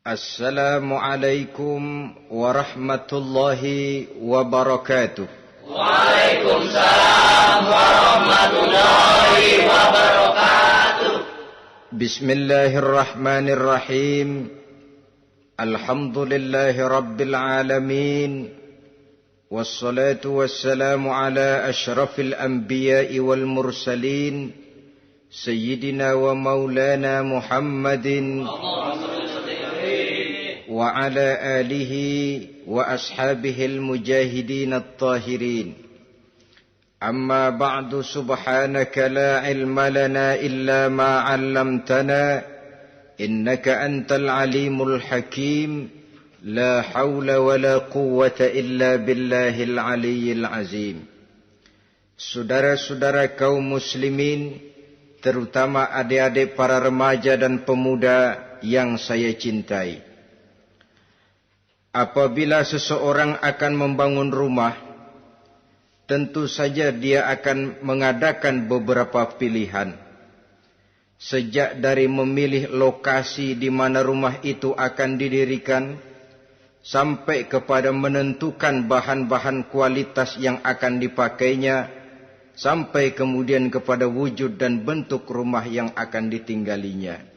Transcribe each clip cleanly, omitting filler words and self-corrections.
Assalamualaikum warahmatullahi wabarakatuh. Waalaikumsalam warahmatullahi wabarakatuh. Bismillahirrahmanirrahim. Alhamdulillahi rabbil alamin. Wassalatu wassalamu ala ashrafil anbiya'i wal mursalin. Sayyidina wa maulana Muhammadin wa ala alihi wa ashabihil mujahidin at-tahirin. Amma ba'du, subhanaka la ilma lana illa ma 'allamtana innaka antal alimul hakim. La hawla wa la quwwata illa billahil aliyyil azim. Saudara-saudara kaum muslimin, terutama adik-adik para remaja dan pemuda yang saya cintai. Apabila seseorang akan membangun rumah, tentu saja dia akan mengadakan beberapa pilihan. Sejak dari memilih lokasi di mana rumah itu akan didirikan, sampai kepada menentukan bahan-bahan kualitas yang akan dipakainya, sampai kemudian kepada wujud dan bentuk rumah yang akan ditinggalinya.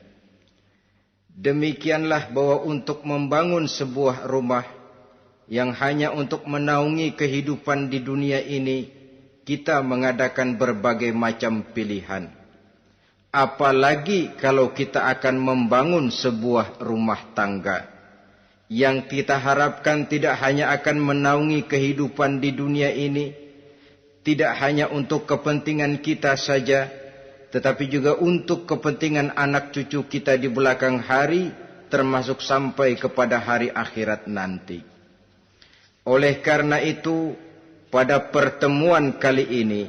Demikianlah bahwa untuk membangun sebuah rumah yang hanya untuk menaungi kehidupan di dunia ini, kita mengadakan berbagai macam pilihan. Apalagi kalau kita akan membangun sebuah rumah tangga yang kita harapkan tidak hanya akan menaungi kehidupan di dunia ini, tidak hanya untuk kepentingan kita saja, tetapi juga untuk kepentingan anak cucu kita di belakang hari, termasuk sampai kepada hari akhirat nanti. Oleh karena itu, pada pertemuan kali ini,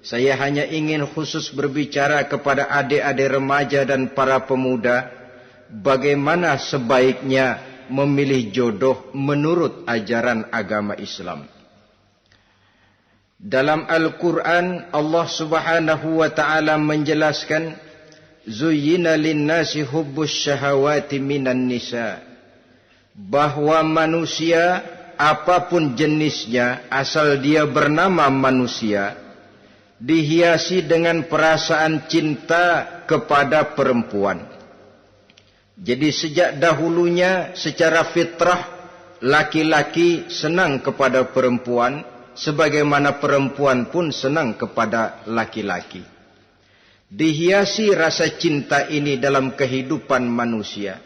saya hanya ingin khusus berbicara kepada adik-adik remaja dan para pemuda, bagaimana sebaiknya memilih jodoh menurut ajaran agama Islam. Dalam Al-Quran, Allah subhanahu wa ta'ala menjelaskan, Zuyyina linnasi hubbus syahawati minan nisa. Bahwa manusia, apapun jenisnya, asal dia bernama manusia, dihiasi dengan perasaan cinta kepada perempuan. Jadi sejak dahulunya, secara fitrah, laki-laki senang kepada perempuan, sebagaimana perempuan pun senang kepada laki-laki. Dihiasi rasa cinta ini dalam kehidupan manusia.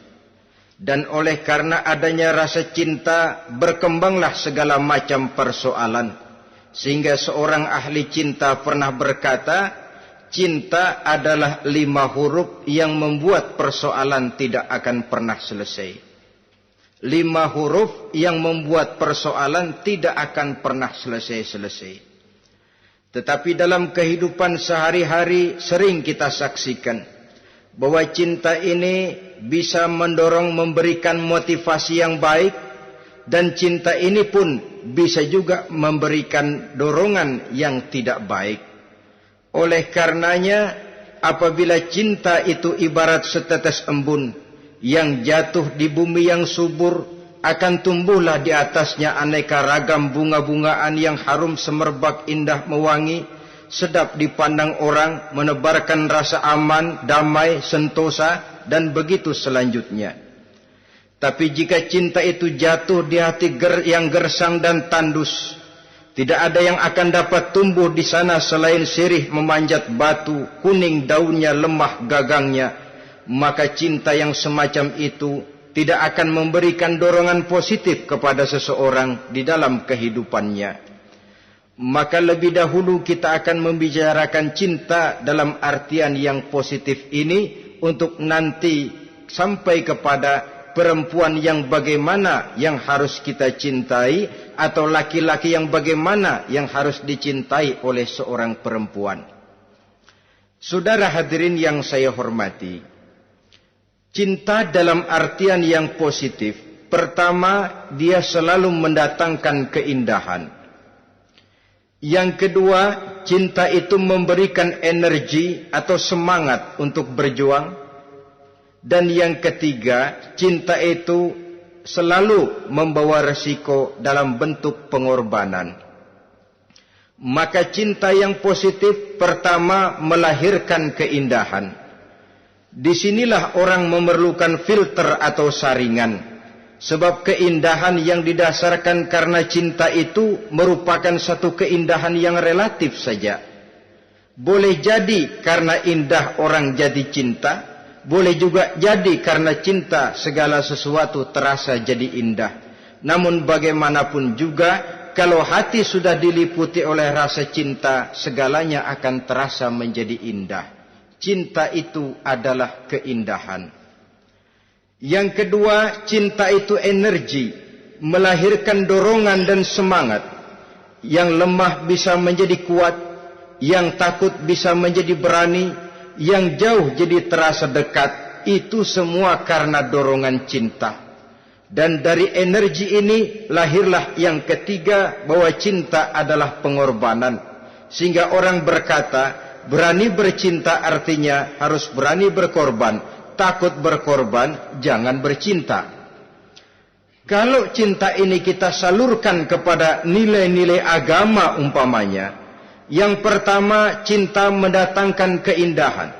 Dan oleh karena adanya rasa cinta, berkembanglah segala macam persoalan. Sehingga seorang ahli cinta pernah berkata, cinta adalah 5 huruf yang membuat persoalan tidak akan pernah selesai. 5 huruf yang membuat persoalan tidak akan pernah selesai-selesai. Tetapi dalam kehidupan sehari-hari sering kita saksikan bahwa cinta ini bisa mendorong, memberikan motivasi yang baik, dan cinta ini pun bisa juga memberikan dorongan yang tidak baik. Oleh karenanya, apabila cinta itu ibarat setetes embun yang jatuh di bumi yang subur, akan tumbuhlah di atasnya aneka ragam bunga-bungaan yang harum semerbak, indah, mewangi, sedap dipandang orang, menebarkan rasa aman, damai, sentosa, dan begitu selanjutnya. Tapi jika cinta itu jatuh di hati yang gersang dan tandus, tidak ada yang akan dapat tumbuh di sana selain sirih memanjat batu, kuning daunnya, lemah gagangnya. Maka cinta yang semacam itu tidak akan memberikan dorongan positif kepada seseorang di dalam kehidupannya. Maka lebih dahulu kita akan membicarakan cinta dalam artian yang positif ini, untuk nanti sampai kepada perempuan yang bagaimana yang harus kita cintai, atau laki-laki yang bagaimana yang harus dicintai oleh seorang perempuan. Saudara hadirin yang saya hormati, cinta dalam artian yang positif, pertama, dia selalu mendatangkan keindahan. Yang kedua, cinta itu memberikan energi atau semangat untuk berjuang. Dan yang ketiga, cinta itu selalu membawa resiko dalam bentuk pengorbanan. Maka cinta yang positif pertama melahirkan keindahan. Disinilah orang memerlukan filter atau saringan. Sebab keindahan yang didasarkan karena cinta itu merupakan satu keindahan yang relatif saja. Boleh jadi karena indah orang jadi cinta, boleh juga jadi karena cinta segala sesuatu terasa jadi indah. Namun bagaimanapun juga, kalau hati sudah diliputi oleh rasa cinta, segalanya akan terasa menjadi indah. Cinta itu adalah keindahan. Yang kedua, cinta itu energi, melahirkan dorongan dan semangat. Yang lemah bisa menjadi kuat, yang takut bisa menjadi berani, yang jauh jadi terasa dekat. Itu semua karena dorongan cinta. Dan dari energi ini lahirlah yang ketiga, bahwa cinta adalah pengorbanan. Sehingga orang berkata, berani bercinta artinya harus berani berkorban. Takut berkorban, jangan bercinta. Kalau cinta ini kita salurkan kepada nilai-nilai agama umpamanya, yang pertama, cinta mendatangkan keindahan.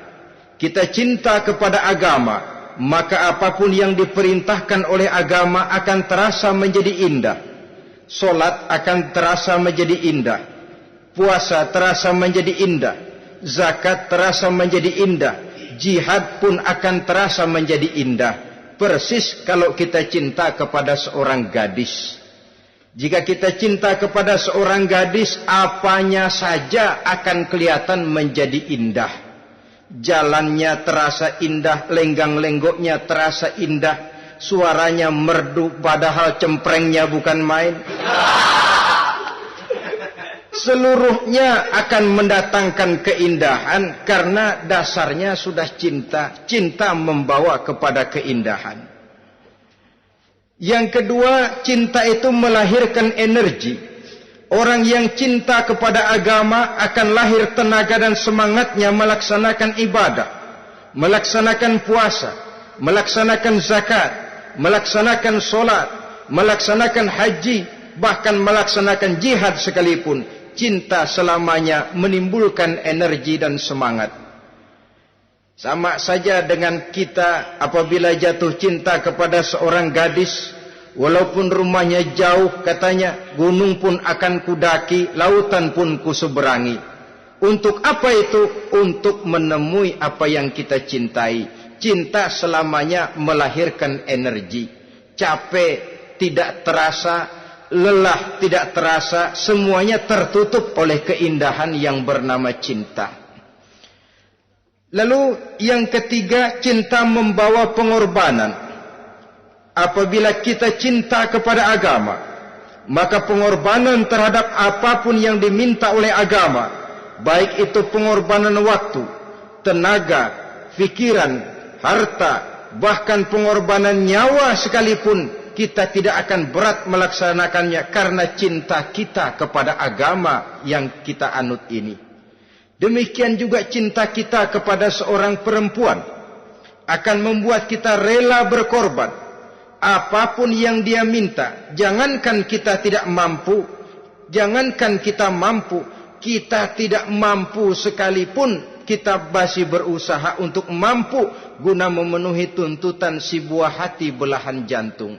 Kita cinta kepada agama, maka apapun yang diperintahkan oleh agama akan terasa menjadi indah. Solat akan terasa menjadi indah, puasa terasa menjadi indah, zakat terasa menjadi indah, jihad pun akan terasa menjadi indah. Persis kalau kita cinta kepada seorang gadis. Jika kita cinta kepada seorang gadis, apanya saja akan kelihatan menjadi indah. Jalannya terasa indah, lenggang-lenggoknya terasa indah, suaranya merdu padahal cemprengnya bukan main. Seluruhnya akan mendatangkan keindahan karena dasarnya sudah cinta. Cinta membawa kepada keindahan. Yang kedua, cinta itu melahirkan energi. Orang yang cinta kepada agama akan lahir tenaga dan semangatnya melaksanakan ibadah, melaksanakan puasa, melaksanakan zakat, melaksanakan solat, melaksanakan haji, bahkan melaksanakan jihad sekalipun. Cinta selamanya menimbulkan energi dan semangat. Sama saja dengan kita apabila jatuh cinta kepada seorang gadis, walaupun rumahnya jauh, katanya, gunung pun akan kudaki, lautan pun kuseberangi. Untuk apa itu? Untuk menemui apa yang kita cintai. Cinta selamanya melahirkan energi. Capek tidak terasa, lelah tidak terasa, semuanya tertutup oleh keindahan yang bernama cinta. Lalu yang ketiga, cinta membawa pengorbanan. Apabila kita cinta kepada agama, maka pengorbanan terhadap apapun yang diminta oleh agama, baik itu pengorbanan waktu, tenaga, pikiran, harta, bahkan pengorbanan nyawa sekalipun, kita tidak akan berat melaksanakannya karena cinta kita kepada agama yang kita anut ini. Demikian juga cinta kita kepada seorang perempuan akan membuat kita rela berkorban. Apapun yang dia minta, jangankan kita tidak mampu, jangankan kita mampu, kita tidak mampu sekalipun, kita masih berusaha untuk mampu guna memenuhi tuntutan si buah hati belahan jantung.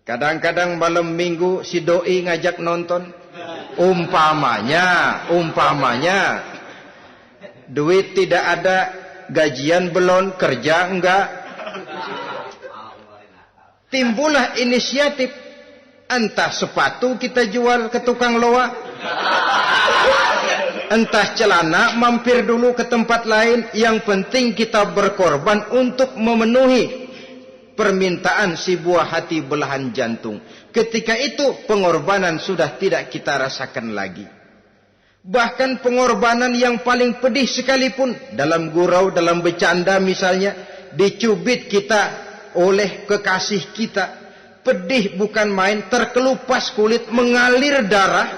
Kadang-kadang malam minggu si doi ngajak nonton. Umpamanya, duit tidak ada, gajian belum, kerja enggak. Timbullah inisiatif, entah sepatu kita jual ke tukang loa, entah celana mampir dulu ke tempat lain. Yang penting kita berkorban untuk memenuhi permintaan si buah hati belahan jantung. Ketika itu pengorbanan sudah tidak kita rasakan lagi. Bahkan pengorbanan yang paling pedih sekalipun, dalam gurau, dalam bercanda misalnya, dicubit kita oleh kekasih kita, pedih bukan main, terkelupas kulit, mengalir darah,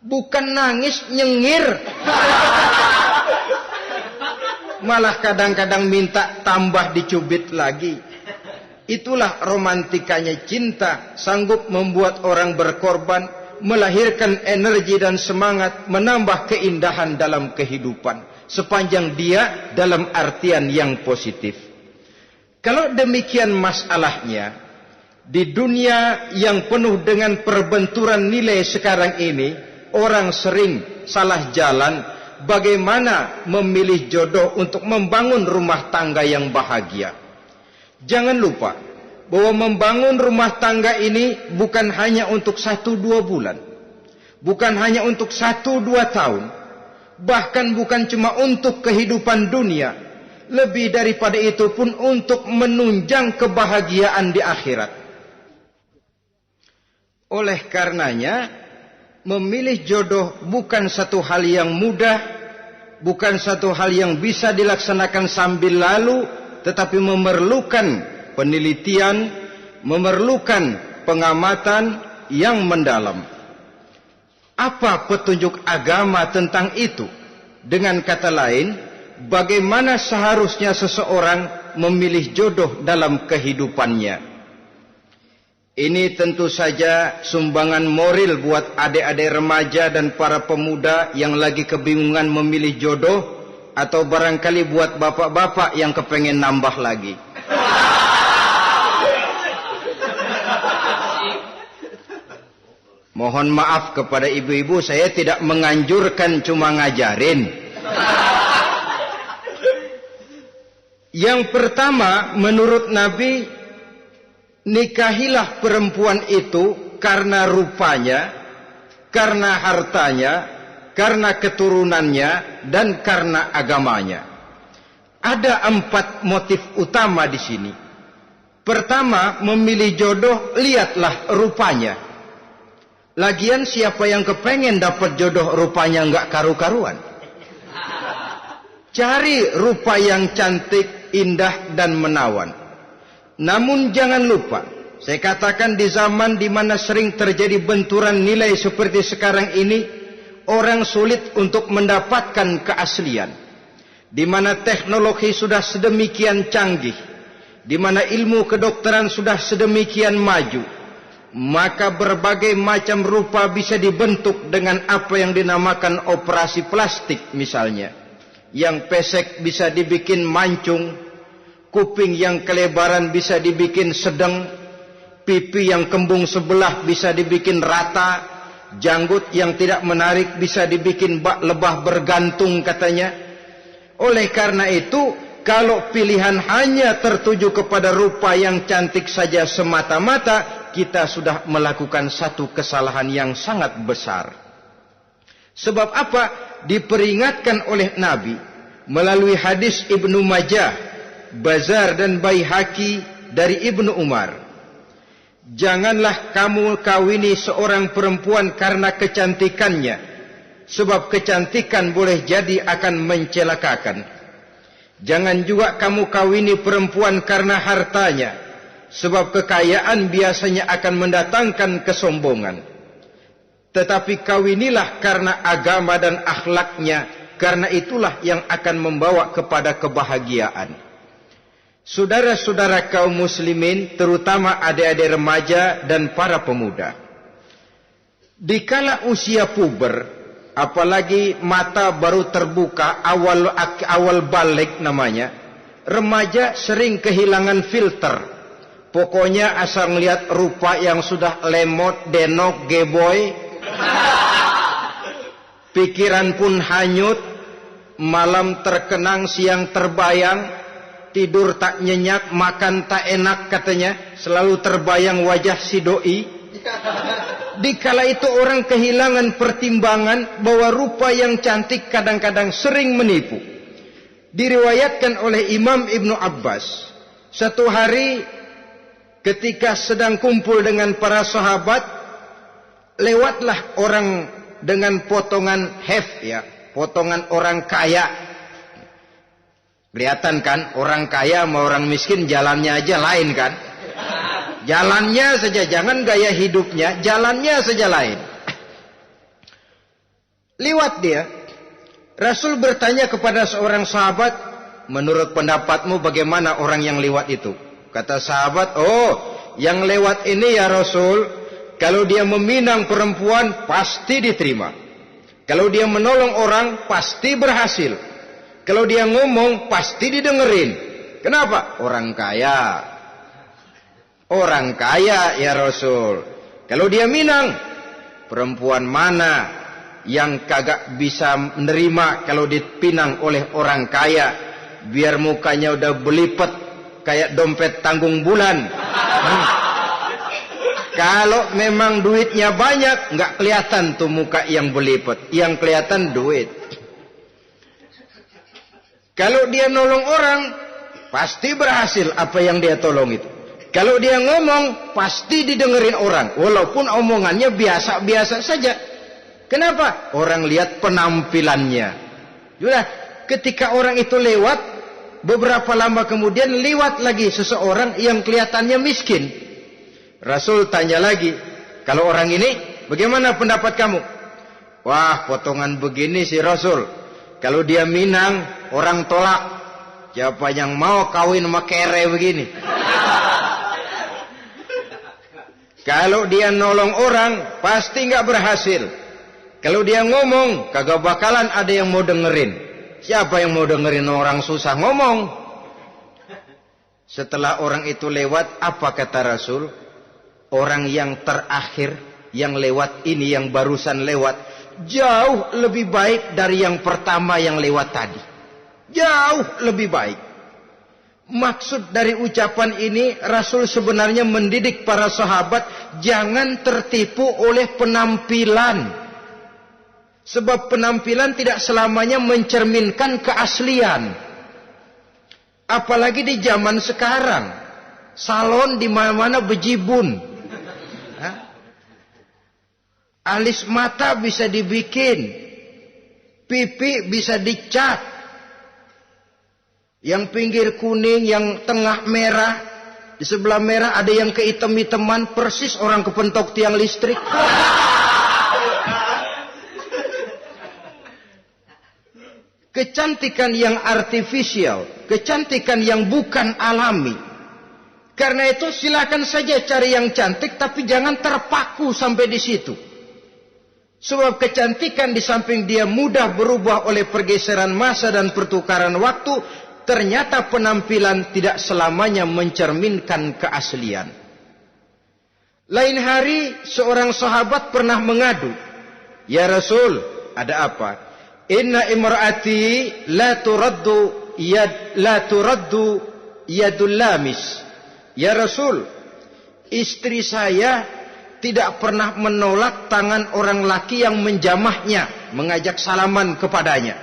bukan nangis, nyengir. malah kadang-kadang minta tambah dicubit lagi. Itulah romantikanya cinta, sanggup membuat orang berkorban, melahirkan energi dan semangat, menambah keindahan dalam kehidupan, sepanjang dia dalam artian yang positif. Kalau demikian masalahnya, di dunia yang penuh dengan perbenturan nilai sekarang ini, orang sering salah jalan bagaimana memilih jodoh untuk membangun rumah tangga yang bahagia. Jangan lupa bahwa membangun rumah tangga ini bukan hanya untuk 1-2 bulan, bukan hanya untuk 1-2 tahun, bahkan bukan cuma untuk kehidupan dunia, lebih daripada itu pun untuk menunjang kebahagiaan di akhirat. Oleh karenanya, memilih jodoh bukan satu hal yang mudah, bukan satu hal yang bisa dilaksanakan sambil lalu, tetapi memerlukan penelitian, memerlukan pengamatan yang mendalam. Apa petunjuk agama tentang itu? Dengan kata lain, bagaimana seharusnya seseorang memilih jodoh dalam kehidupannya? Ini tentu saja sumbangan moral buat adik-adik remaja dan para pemuda yang lagi kebingungan memilih jodoh, atau barangkali buat bapak-bapak yang kepengen nambah lagi. Mohon maaf kepada ibu-ibu, saya tidak menganjurkan, cuma ngajarin. Yang pertama, menurut Nabi, nikahilah perempuan itu karena rupanya, karena hartanya, karena keturunannya, dan karena agamanya. Ada 4 motif utama di sini. Pertama, memilih jodoh, lihatlah rupanya. Lagian siapa yang kepengen dapat jodoh rupanya nggak karu-karuan? Cari rupa yang cantik, indah, dan menawan. Namun jangan lupa, saya katakan di zaman di mana sering terjadi benturan nilai seperti sekarang ini, orang sulit untuk mendapatkan keaslian. Di mana teknologi sudah sedemikian canggih, di mana ilmu kedokteran sudah sedemikian maju, maka berbagai macam rupa bisa dibentuk dengan apa yang dinamakan operasi plastik misalnya. Yang pesek bisa dibikin mancung, kuping yang kelebaran bisa dibikin sedang, pipi yang kembung sebelah bisa dibikin rata, janggut yang tidak menarik bisa dibikin bak lebah bergantung katanya. Oleh karena itu, kalau pilihan hanya tertuju kepada rupa yang cantik saja semata-mata, kita sudah melakukan satu kesalahan yang sangat besar. Sebab apa? Diperingatkan oleh Nabi melalui hadis Ibnu Majah, Bazar dan Baihaqi dari Ibnu Umar. Janganlah kamu kawini seorang perempuan karena kecantikannya, sebab kecantikan boleh jadi akan mencelakakan. Jangan juga kamu kawini perempuan karena hartanya, sebab kekayaan biasanya akan mendatangkan kesombongan. Tetapi kawinilah karena agama dan akhlaknya, karena itulah yang akan membawa kepada kebahagiaan. Saudara-saudara kaum muslimin, terutama adik-adik remaja dan para pemuda, dikala usia puber, apalagi mata baru terbuka, awal balik namanya, remaja sering kehilangan filter. Pokoknya asal ngelihat rupa yang sudah lemot, denok, geboy, pikiran pun hanyut, malam terkenang, siang terbayang, tidur tak nyenyak, makan tak enak katanya, selalu terbayang wajah si doi. Dikala itu orang kehilangan pertimbangan bahwa rupa yang cantik kadang-kadang sering menipu. Diriwayatkan oleh Imam Ibnu Abbas, satu hari ketika sedang kumpul dengan para sahabat, lewatlah orang dengan potongan potongan orang kaya. Kelihatan kan, orang kaya sama orang miskin jalannya aja lain kan? Jalannya saja, jangan gaya hidupnya, jalannya saja lain. Liwat dia, Rasul bertanya kepada seorang sahabat, menurut pendapatmu bagaimana orang yang lewat itu? Kata sahabat, oh, yang lewat ini ya Rasul, kalau dia meminang perempuan pasti diterima. Kalau dia menolong orang pasti berhasil. Kalau dia ngomong pasti didengerin. Kenapa? Orang kaya. Orang kaya ya Rasul. Kalau dia minang, perempuan mana yang kagak bisa menerima kalau dipinang oleh orang kaya, biar mukanya udah belipet kayak dompet tanggung bulan. Kalau memang duitnya banyak, nggak kelihatan tuh muka yang belipet, yang kelihatan duit. Kalau dia nolong orang, pasti berhasil apa yang dia tolong itu. Kalau dia ngomong, pasti didengerin orang, walaupun omongannya biasa-biasa saja. Kenapa? Orang lihat penampilannya. Sudah, ketika orang itu lewat, beberapa lama kemudian lewat lagi seseorang yang kelihatannya miskin. Rasul tanya lagi, kalau orang ini, bagaimana pendapat kamu? Wah, potongan begini sih Rasul. Kalau dia minang, orang tolak. Siapa yang mau kawin sama kere begini? Kalau dia nolong orang, pasti nggak berhasil. Kalau dia ngomong, kagak bakalan ada yang mau dengerin. Siapa yang mau dengerin orang susah ngomong? Setelah orang itu lewat, apa kata Rasul? Orang yang terakhir, yang lewat ini, yang barusan lewat, jauh lebih baik dari yang pertama yang lewat tadi. Jauh lebih baik. Maksud dari ucapan ini, Rasul sebenarnya mendidik para sahabat jangan tertipu oleh penampilan. Sebab penampilan tidak selamanya mencerminkan keaslian. Apalagi di zaman sekarang, salon di mana-mana bejibun. Alis mata bisa dibikin, pipi bisa dicat, yang pinggir kuning, yang tengah merah, di sebelah merah ada yang kehitam-hitaman, persis orang kepentok tiang listrik. Kecantikan yang artifisial, kecantikan yang bukan alami. Karena itu silakan saja cari yang cantik, tapi jangan terpaku sampai di situ. Sebab kecantikan di samping dia mudah berubah oleh pergeseran masa dan pertukaran waktu, ternyata penampilan tidak selamanya mencerminkan keaslian. Lain hari seorang sahabat pernah mengadu, "Ya Rasul, ada apa? Inna imraati la turaddu yadul lamis." Ya Rasul, istri saya tidak pernah menolak tangan orang laki yang menjamahnya, mengajak salaman kepadanya.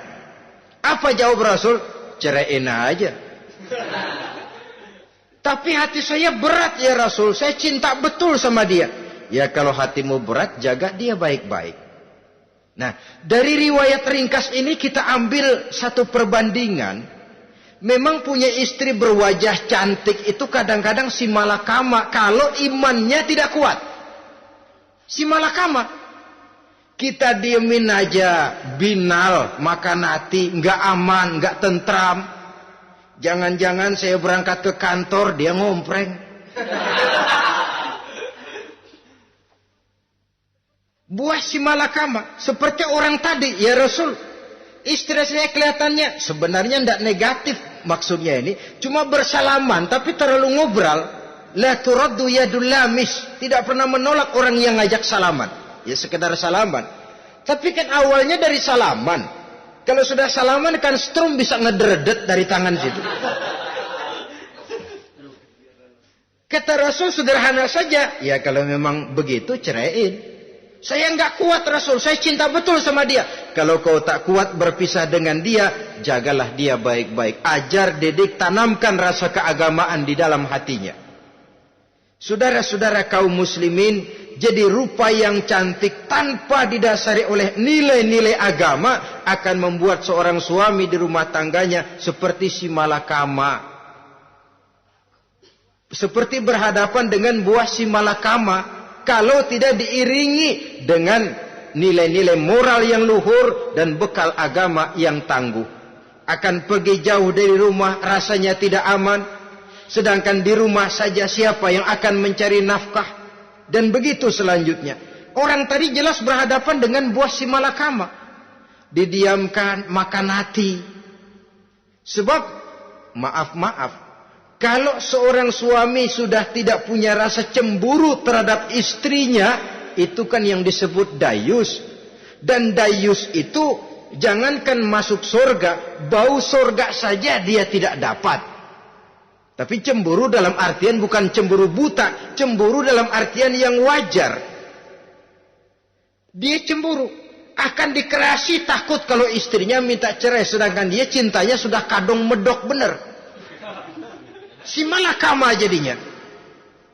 Apa jawab Rasul? Ceraiin aja. Tapi hati saya berat ya Rasul, saya cinta betul sama dia. Ya kalau hatimu berat, jaga dia baik-baik. Nah, dari riwayat ringkas ini kita ambil satu perbandingan. Memang punya istri berwajah cantik itu kadang-kadang si malakama kalau imannya tidak kuat. Si malakama. Kita diemin aja, binal, makan hati, nggak aman, nggak tentram. Jangan-jangan saya berangkat ke kantor, dia ngompreng. Buah si malakama, seperti orang tadi, ya Rasul. Istri saya kelihatannya sebenarnya tidak negatif maksudnya ini, cuma bersalaman tapi terlalu ngobrol. La turaddu yadul lamis, tidak pernah menolak orang yang ngajak salaman. Ya sekedar salaman. Tapi kan awalnya dari salaman. Kalau sudah salaman kan strum bisa ngederedet dari tangan situ. Kata Rasul sederhana saja, ya kalau memang begitu ceraiin. Saya nggak kuat Rasul, saya cinta betul sama dia. Kalau kau tak kuat berpisah dengan dia, jagalah dia baik-baik. Ajar, didik, tanamkan rasa keagamaan di dalam hatinya. Saudara-saudara kaum muslimin, jadi rupa yang cantik tanpa didasari oleh nilai-nilai agama akan membuat seorang suami di rumah tangganya seperti si malakama. Seperti berhadapan dengan buah si malakama. Kalau tidak diiringi dengan nilai-nilai moral yang luhur dan bekal agama yang tangguh. akan pergi jauh dari rumah rasanya tidak aman, sedangkan di rumah saja siapa yang akan mencari nafkah, dan begitu selanjutnya. Orang tadi jelas berhadapan dengan buah si malakama, didiamkan, makan hati. Sebab maaf, kalau seorang suami sudah tidak punya rasa cemburu terhadap istrinya, itu kan yang disebut dayus. Dan dayus itu jangankan masuk surga, bau surga saja dia tidak dapat. Tapi cemburu dalam artian bukan cemburu buta, cemburu dalam artian yang wajar. Dia cemburu, akan dikerasi, takut kalau istrinya minta cerai, sedangkan dia cintanya sudah kadung medok bener. Si malakama jadinya.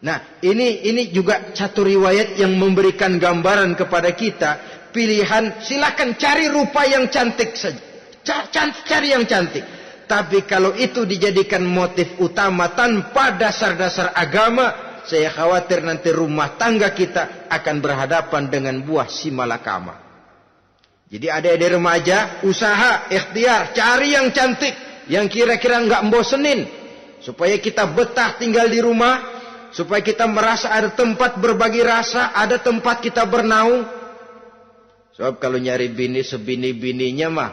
Nah, ini juga satu riwayat yang memberikan gambaran kepada kita. Pilihan, silakan cari rupa yang cantik saja. Cari yang cantik. Tapi kalau itu dijadikan motif utama tanpa dasar-dasar agama, saya khawatir nanti rumah tangga kita akan berhadapan dengan buah si malakama. Jadi adik-adik remaja, usaha, ikhtiar, cari yang cantik, yang kira-kira nggak membosenin, supaya kita betah tinggal di rumah, supaya kita merasa ada tempat berbagi rasa, ada tempat kita bernaung. Sebab kalau nyari bini sebini-bininya mah,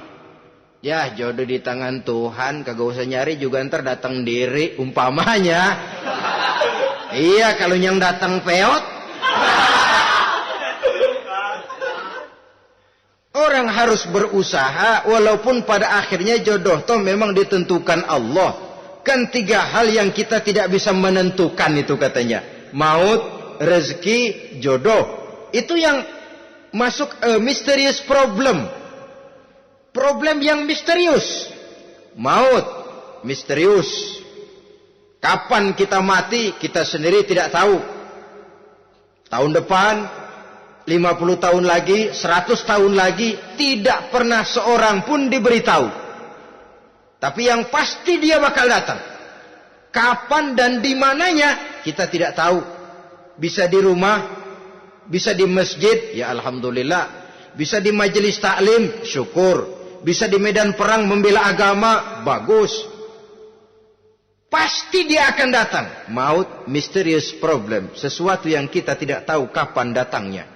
ya jodoh di tangan Tuhan, kagak usah nyari juga ntar datang diri umpamanya. Iya, kalau yang datang peot. Orang harus berusaha, walaupun pada akhirnya jodoh toh memang ditentukan Allah. Kan 3 hal yang kita tidak bisa menentukan itu katanya. Maut, rezeki, jodoh. Itu yang masuk mysterious problem. Problem yang misterius. Maut, misterius. Kapan kita mati, kita sendiri tidak tahu. Tahun depan, 50 tahun lagi, 100 tahun lagi, tidak pernah seorang pun diberitahu. Tapi yang pasti dia bakal datang. Kapan dan di mananya, kita tidak tahu. Bisa di rumah, bisa di masjid, ya alhamdulillah. Bisa di majelis taklim, syukur. Bisa di medan perang membela agama, bagus. Pasti dia akan datang. Maut, mysterious problem. Sesuatu yang kita tidak tahu kapan datangnya.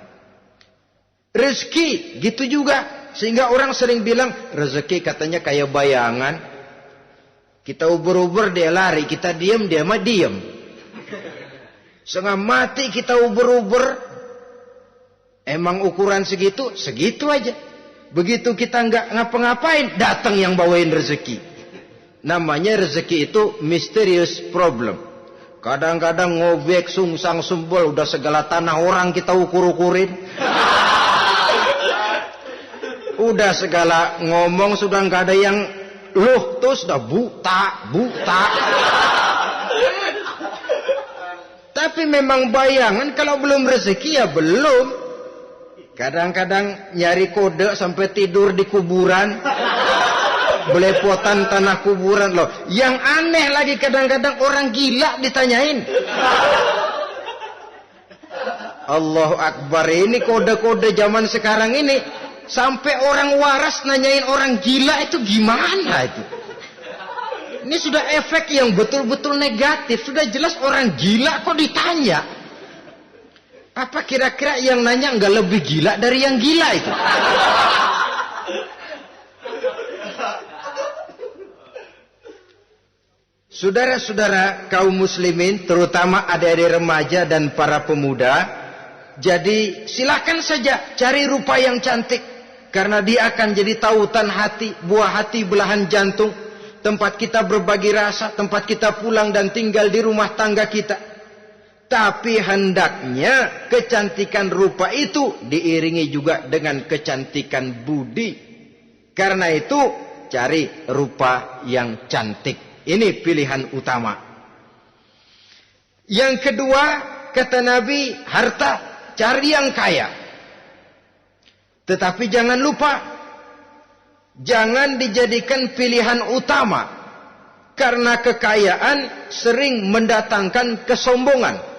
Rezeki, gitu juga. Sehingga orang sering bilang, rezeki katanya kayak bayangan. Kita ubur-ubur, dia lari. Kita diam, dia mah diam. Setengah mati kita ubur-ubur. Emang ukuran segitu? Segitu aja. Begitu kita nggak ngapa-ngapain, datang yang bawain rezeki. Namanya rezeki itu mysterious problem. Kadang-kadang ngobek, sungsang, sumbol, udah segala tanah orang kita ukur-ukurin. Udah segala ngomong sudah nggak ada yang loh, terus udah buta. Tapi memang bayangan, kalau belum rezeki ya belum. Kadang-kadang nyari kode sampai tidur di kuburan. Belepotan tanah kuburan loh. Yang aneh lagi kadang-kadang orang gila ditanyain. Allahu Akbar, ini kode-kode zaman sekarang ini. Sampai orang waras nanyain orang gila, itu gimana itu? Ini sudah efek yang betul-betul negatif. Sudah jelas orang gila kok ditanya. Apa kira-kira yang nanya nggak lebih gila dari yang gila itu? Saudara-saudara kaum muslimin, terutama adik-adik remaja dan para pemuda, jadi silakan saja cari rupa yang cantik, karena dia akan jadi tautan hati, buah hati belahan jantung, tempat kita berbagi rasa, tempat kita pulang dan tinggal di rumah tangga kita. Tapi hendaknya kecantikan rupa itu diiringi juga dengan kecantikan budi. Karena itu cari rupa yang cantik. Ini pilihan utama. Yang kedua, kata Nabi, harta, cari yang kaya. Tetapi jangan lupa, jangan dijadikan pilihan utama. Karena kekayaan sering mendatangkan kesombongan.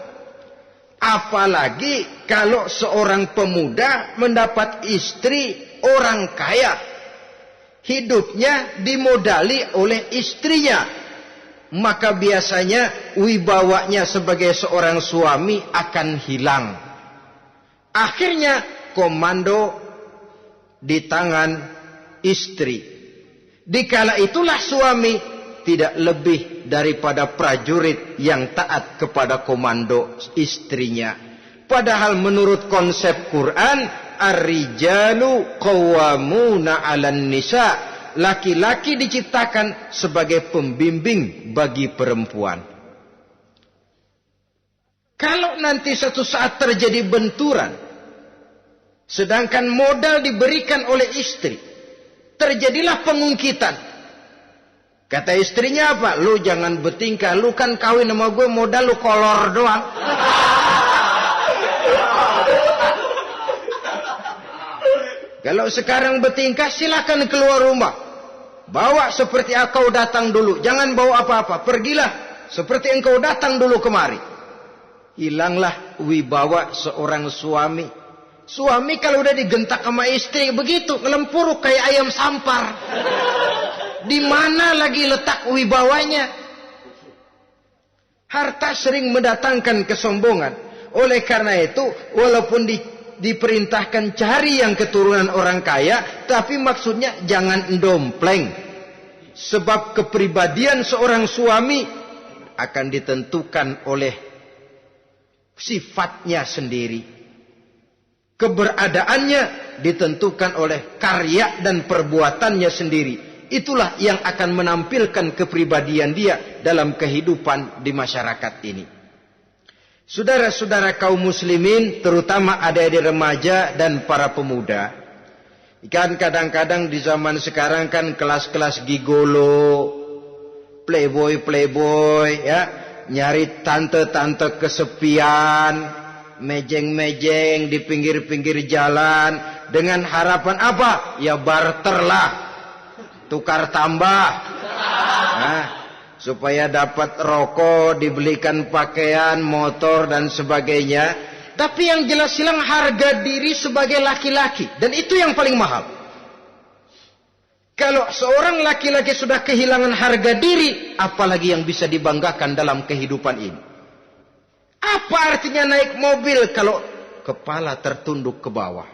Apalagi kalau seorang pemuda mendapat istri orang kaya. hidupnya dimodali oleh istrinya, maka biasanya wibawanya sebagai seorang suami akan hilang. Akhirnya komando di tangan istri. Dikala itulah suami tidak lebih daripada prajurit yang taat kepada komando istrinya. Padahal menurut konsep Quran, ar-rijalu qawwamuna 'alan nisa, laki-laki diciptakan sebagai pembimbing bagi perempuan. Kalau nanti suatu saat terjadi benturan, sedangkan modal diberikan oleh istri, terjadilah pengungkitan. Kata istrinya apa? Lu jangan bertingkah, lu kan kawin sama gue modal lu kolor doang. Kalau sekarang bertingkah, silakan keluar rumah. Bawa seperti engkau datang dulu. Jangan bawa apa-apa. Pergilah seperti engkau datang dulu kemari. Hilanglah wibawa seorang suami. Suami kalau udah digentak sama istri begitu, ngelempuruk kayak ayam sampar. Di mana lagi letak wibawanya? Harta sering mendatangkan kesombongan. Oleh karena itu, walaupun diperintahkan cari yang keturunan orang kaya, tapi maksudnya jangan dompleng. Sebab kepribadian seorang suami akan ditentukan oleh sifatnya sendiri. Keberadaannya ditentukan oleh karya dan perbuatannya sendiri. Itulah yang akan menampilkan kepribadian dia dalam kehidupan di masyarakat ini. Saudara-saudara kaum muslimin, terutama adik-adik remaja dan para pemuda, kan kadang-kadang di zaman sekarang kan kelas-kelas gigolo, playboy ya, nyari tante-tante kesepian, mejeng-mejeng di pinggir-pinggir jalan dengan harapan apa? Ya barter lah, tukar tambah. Nah, supaya dapat rokok, dibelikan pakaian, motor dan sebagainya. Tapi yang jelas hilang harga diri sebagai laki-laki, dan itu yang paling mahal. Kalau seorang laki-laki sudah kehilangan harga diri, apalagi yang bisa dibanggakan dalam kehidupan ini? Apa artinya naik mobil kalau kepala tertunduk ke bawah?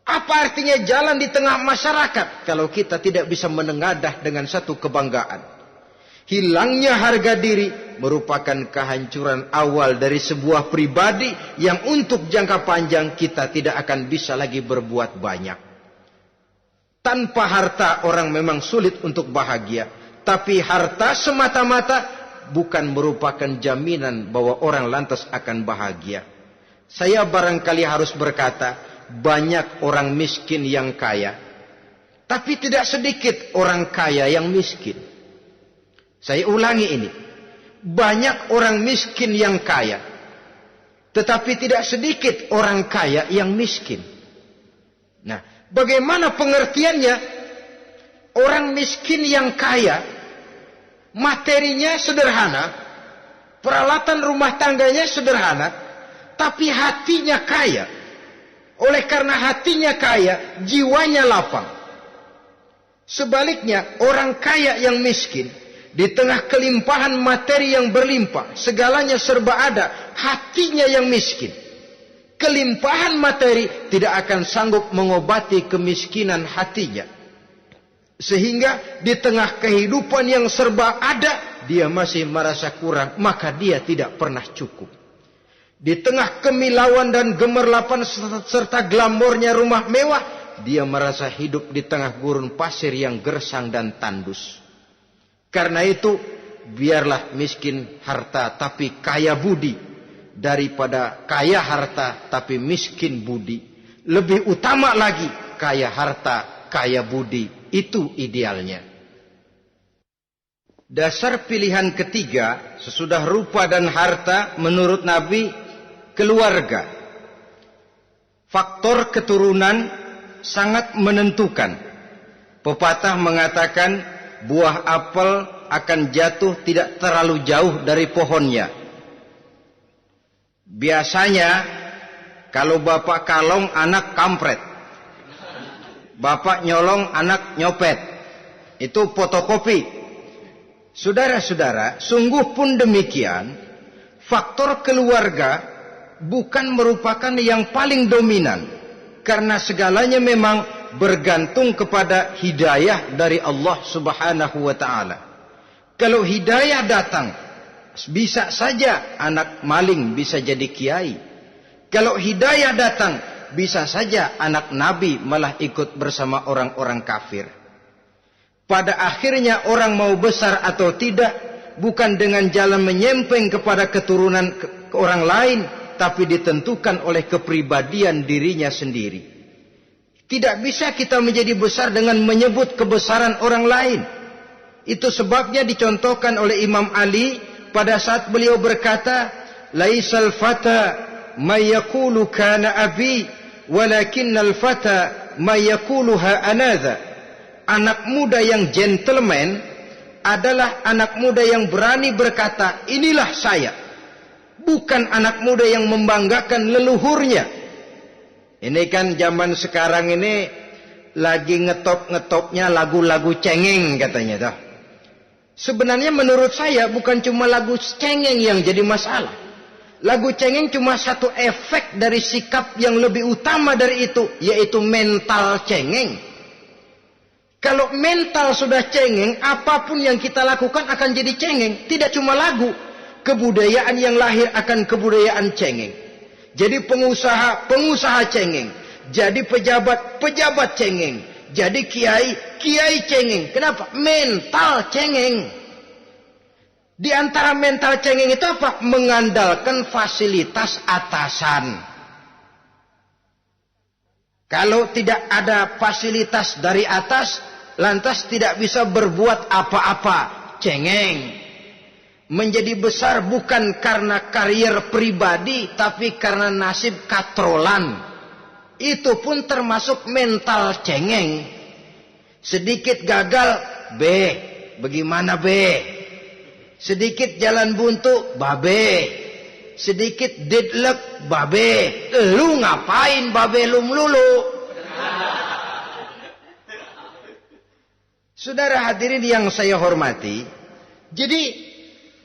Apa artinya jalan di tengah masyarakat kalau kita tidak bisa menengadah dengan satu kebanggaan? Hilangnya harga diri merupakan kehancuran awal dari sebuah pribadi yang untuk jangka panjang kita tidak akan bisa lagi berbuat banyak. Tanpa harta orang memang sulit untuk bahagia, tapi harta semata-mata bukan merupakan jaminan bahwa orang lantas akan bahagia. Saya barangkali harus berkata, banyak orang miskin yang kaya, tapi tidak sedikit orang kaya yang miskin. Saya ulangi ini. Banyak orang miskin yang kaya, tetapi tidak sedikit orang kaya yang miskin. Nah, bagaimana pengertiannya? Orang miskin yang kaya, materinya sederhana, peralatan rumah tangganya sederhana, tapi hatinya kaya. Oleh karena hatinya kaya, jiwanya lapang. Sebaliknya, orang kaya yang miskin, di tengah kelimpahan materi yang berlimpah, segalanya serba ada, hatinya yang miskin. Kelimpahan materi tidak akan sanggup mengobati kemiskinan hatinya. Sehingga di tengah kehidupan yang serba ada, dia masih merasa kurang, maka dia tidak pernah cukup. Di tengah kemilauan dan gemerlapan serta glamornya rumah mewah, dia merasa hidup di tengah gurun pasir yang gersang dan tandus. Karena itu, biarlah miskin harta tapi kaya budi, daripada kaya harta tapi miskin budi. Lebih utama lagi, kaya harta, kaya budi. Itu idealnya. Dasar pilihan ketiga, sesudah rupa dan harta, menurut Nabi, keluarga. Faktor keturunan sangat menentukan. Pepatah mengatakan, buah apel akan jatuh tidak terlalu jauh dari pohonnya. Biasanya kalau bapak kalong, anak kampret. Bapak nyolong, anak nyopet. Itu fotokopi. Saudara-saudara, sungguh pun demikian, faktor keluarga bukan merupakan yang paling dominan. Karena segalanya memang bergantung kepada hidayah dari Allah Subhanahu wa ta'ala. Kalau hidayah datang, bisa saja anak maling bisa jadi kiai. Kalau hidayah datang, bisa saja anak nabi malah ikut bersama orang-orang kafir. Pada akhirnya orang mau besar atau tidak, bukan dengan jalan menyempeng kepada keturunan orang lain, tapi ditentukan oleh kepribadian dirinya sendiri. Tidak bisa kita menjadi besar dengan menyebut kebesaran orang lain. Itu sebabnya dicontohkan oleh Imam Ali pada saat beliau berkata, laisal fata may yaqulu kana abi walakinnal fata may yaquluha anadha. Anak muda yang gentleman adalah anak muda yang berani berkata, inilah saya. Bukan anak muda yang membanggakan leluhurnya. Ini kan zaman sekarang ini lagi ngetop-ngetopnya lagu-lagu cengeng katanya dah. Sebenarnya menurut saya bukan cuma lagu cengeng yang jadi masalah. Lagu cengeng cuma satu efek dari sikap yang lebih utama dari itu, yaitu mental cengeng. Kalau mental sudah cengeng, apapun yang kita lakukan akan jadi cengeng. Tidak cuma lagu, kebudayaan yang lahir akan kebudayaan cengeng. Jadi pengusaha cengeng. Jadi pejabat cengeng. Jadi kiai cengeng. Kenapa? Mental cengeng. Di antara mental cengeng itu apa? Mengandalkan fasilitas atasan. Kalau tidak ada fasilitas dari atas, lantas tidak bisa berbuat apa-apa. Cengeng. Menjadi besar bukan karena karier pribadi, tapi karena nasib katrolan. Itu pun termasuk mental cengeng. Sedikit gagal, bagaimana sedikit jalan buntu, sedikit deadlock, lu ngapain lu melulu? Saudara hadirin yang saya hormati, jadi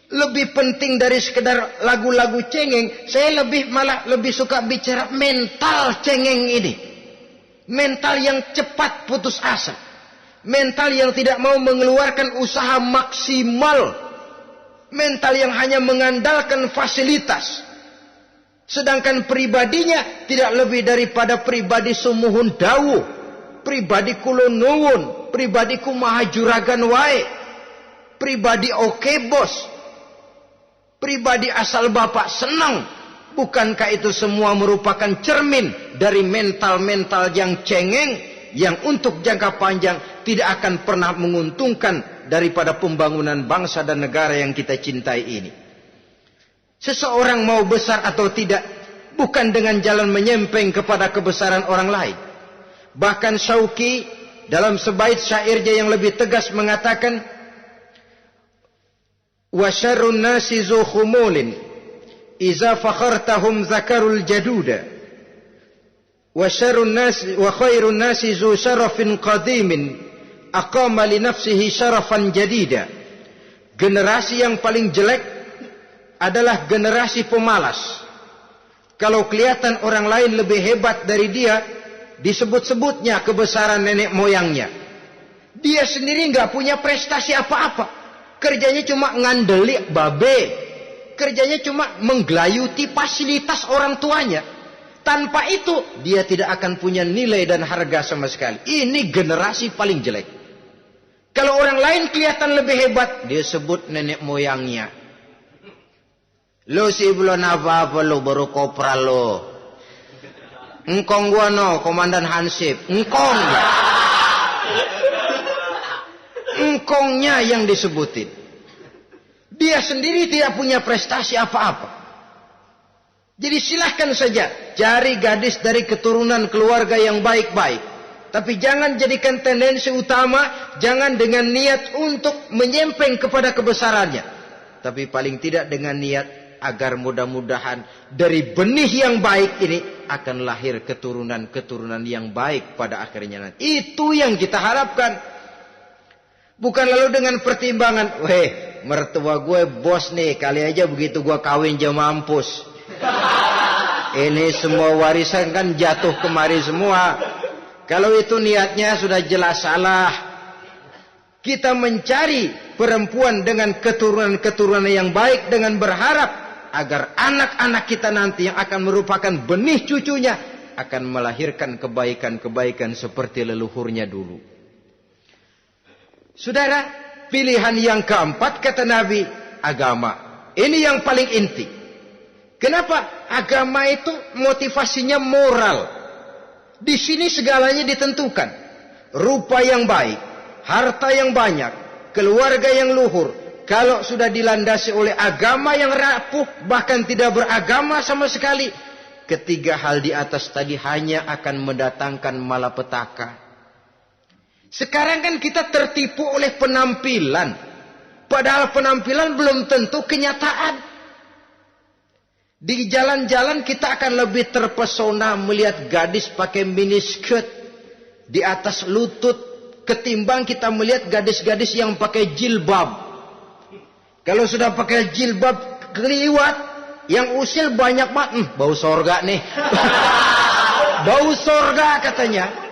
lebih penting dari sekedar lagu-lagu cengeng, saya malah lebih suka bicara mental cengeng ini. Mental yang cepat putus asa. Mental yang tidak mau mengeluarkan usaha maksimal. Mental yang hanya mengandalkan fasilitas. Sedangkan pribadinya tidak lebih daripada pribadi sumuhun dawuh. Pribadi kulo nuwun. Pribadi kumaha juragan wae. Pribadi oke bos. Pribadi asal bapak senang. Bukankah itu semua merupakan cermin dari mental-mental yang cengeng, yang untuk jangka panjang tidak akan pernah menguntungkan daripada pembangunan bangsa dan negara yang kita cintai ini. Seseorang mau besar atau tidak, bukan dengan jalan menyempeng kepada kebesaran orang lain. Bahkan Syauqi dalam sebait syairnya yang lebih tegas mengatakan, wa syarrun nasi zu khumulin iza fakhartahum zakarul jaduda wa syarrun nasi wa khairun nasi zu syarafin qadimin aqama li nafsihi syarafan jadida. Generasi yang paling jelek adalah generasi pemalas. Kalau kelihatan orang lain lebih hebat dari dia, disebut-sebutnya kebesaran nenek moyangnya. Dia sendiri nggak punya prestasi apa-apa. Kerjanya cuma ngandeli babe. Kerjanya cuma menggelayuti fasilitas orang tuanya. Tanpa itu, dia tidak akan punya nilai dan harga sama sekali. Ini generasi paling jelek. Kalau orang lain kelihatan lebih hebat, dia sebut nenek moyangnya. Lo sih belum apa-apa lo, baru kopral lo. Engkong gua no, komandan Hansip. Engkong ya. Engkongnya yang disebutin. Dia sendiri tidak punya prestasi apa-apa. Jadi silahkan saja cari gadis dari keturunan keluarga yang baik-baik. Tapi jangan jadikan tendensi utama, jangan dengan niat untuk menyempeng kepada kebesarannya. Tapi paling tidak dengan niat agar mudah-mudahan dari benih yang baik ini akan lahir keturunan-keturunan yang baik pada akhirnya nanti. Itu yang kita harapkan. Bukan lalu dengan pertimbangan, weh, mertua gue bos nih, kali aja begitu gue kawin aja mampus. Ini semua warisan kan jatuh kemari semua. Kalau itu niatnya sudah jelas salah. Kita mencari perempuan dengan keturunan-keturunan yang baik dengan berharap agar anak-anak kita nanti yang akan merupakan benih cucunya akan melahirkan kebaikan-kebaikan seperti leluhurnya dulu. Saudara, pilihan yang keempat kata Nabi, agama. Ini yang paling inti. Kenapa? Agama itu motivasinya moral. Di sini segalanya ditentukan. Rupa yang baik, harta yang banyak, keluarga yang luhur. Kalau sudah dilandasi oleh agama yang rapuh, bahkan tidak beragama sama sekali, ketiga hal di atas tadi hanya akan mendatangkan malapetaka. Sekarang kan kita tertipu oleh penampilan. Padahal penampilan belum tentu kenyataan. Di jalan-jalan kita akan lebih terpesona melihat gadis pakai miniskirt di atas lutut ketimbang kita melihat gadis-gadis yang pakai jilbab. Kalau sudah pakai jilbab keliwat, yang usil banyak banget, bau sorga nih. Bau sorga katanya.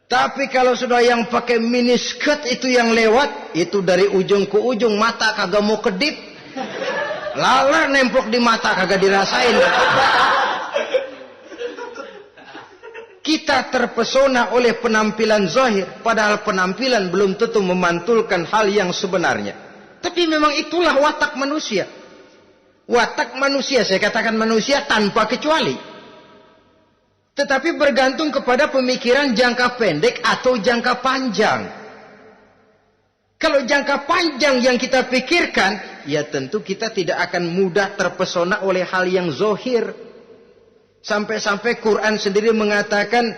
Tapi kalau sudah yang pakai miniskirt itu yang lewat, itu dari ujung ke ujung mata kagak mau kedip. Lalar nempok di mata kagak dirasain. Kita terpesona oleh penampilan zahir, padahal penampilan belum tentu memantulkan hal yang sebenarnya. Tapi memang itulah watak manusia. Watak manusia, saya katakan manusia tanpa kecuali. Tetapi bergantung kepada pemikiran jangka pendek atau jangka panjang. Kalau jangka panjang yang kita pikirkan, ya tentu kita tidak akan mudah terpesona oleh hal yang zahir. Sampai-sampai Quran sendiri mengatakan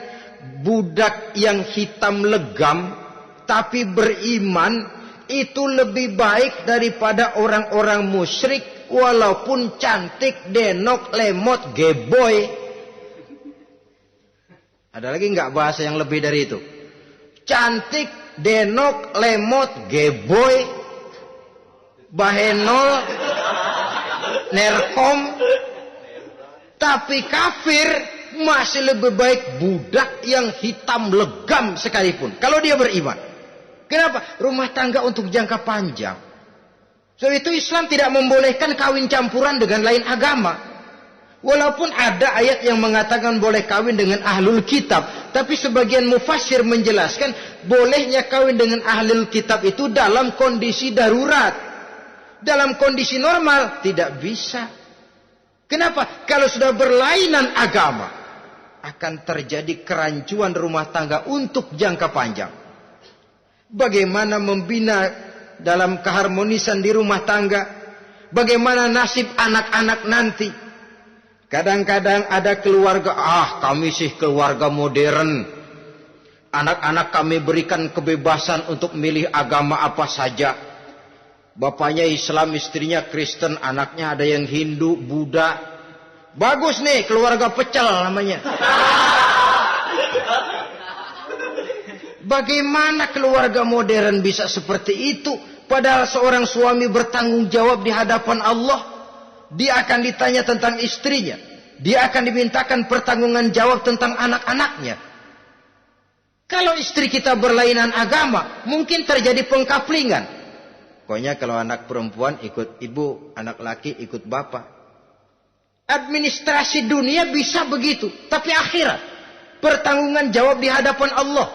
budak yang hitam legam tapi beriman itu lebih baik daripada orang-orang musyrik walaupun cantik, denok, lemot, geboy. Ada lagi nggak bahasa yang lebih dari itu? Cantik, denok, lemot, geboy, bahenol, nerkom. Tapi kafir masih lebih baik budak yang hitam legam sekalipun. Kalau dia beriman. Kenapa? Rumah tangga untuk jangka panjang. So itu Islam tidak membolehkan kawin campuran dengan lain agama. Walaupun ada ayat yang mengatakan boleh kawin dengan ahlul kitab. Tapi sebagian mufassir menjelaskan bolehnya kawin dengan ahlul kitab itu dalam kondisi darurat. Dalam kondisi normal tidak bisa. Kenapa? Kalau sudah berlainan agama, akan terjadi kerancuan rumah tangga untuk jangka panjang. Bagaimana membina dalam keharmonisan di rumah tangga? Bagaimana nasib anak-anak nanti? Kadang-kadang ada keluarga, kami sih keluarga modern. Anak-anak kami berikan kebebasan untuk milih agama apa saja. Bapaknya Islam, istrinya Kristen, anaknya ada yang Hindu, Buddha. Bagus nih, keluarga pecel namanya. Bagaimana keluarga modern bisa seperti itu? Padahal seorang suami bertanggung jawab di hadapan Allah. Dia akan ditanya tentang istrinya. Dia akan dimintakan pertanggungan jawab tentang anak-anaknya. Kalau istri kita berlainan agama, mungkin terjadi pengkaplingan. Pokoknya kalau anak perempuan ikut ibu, anak laki ikut bapak. Administrasi dunia bisa begitu. Tapi akhirat, pertanggungan jawab di hadapan Allah.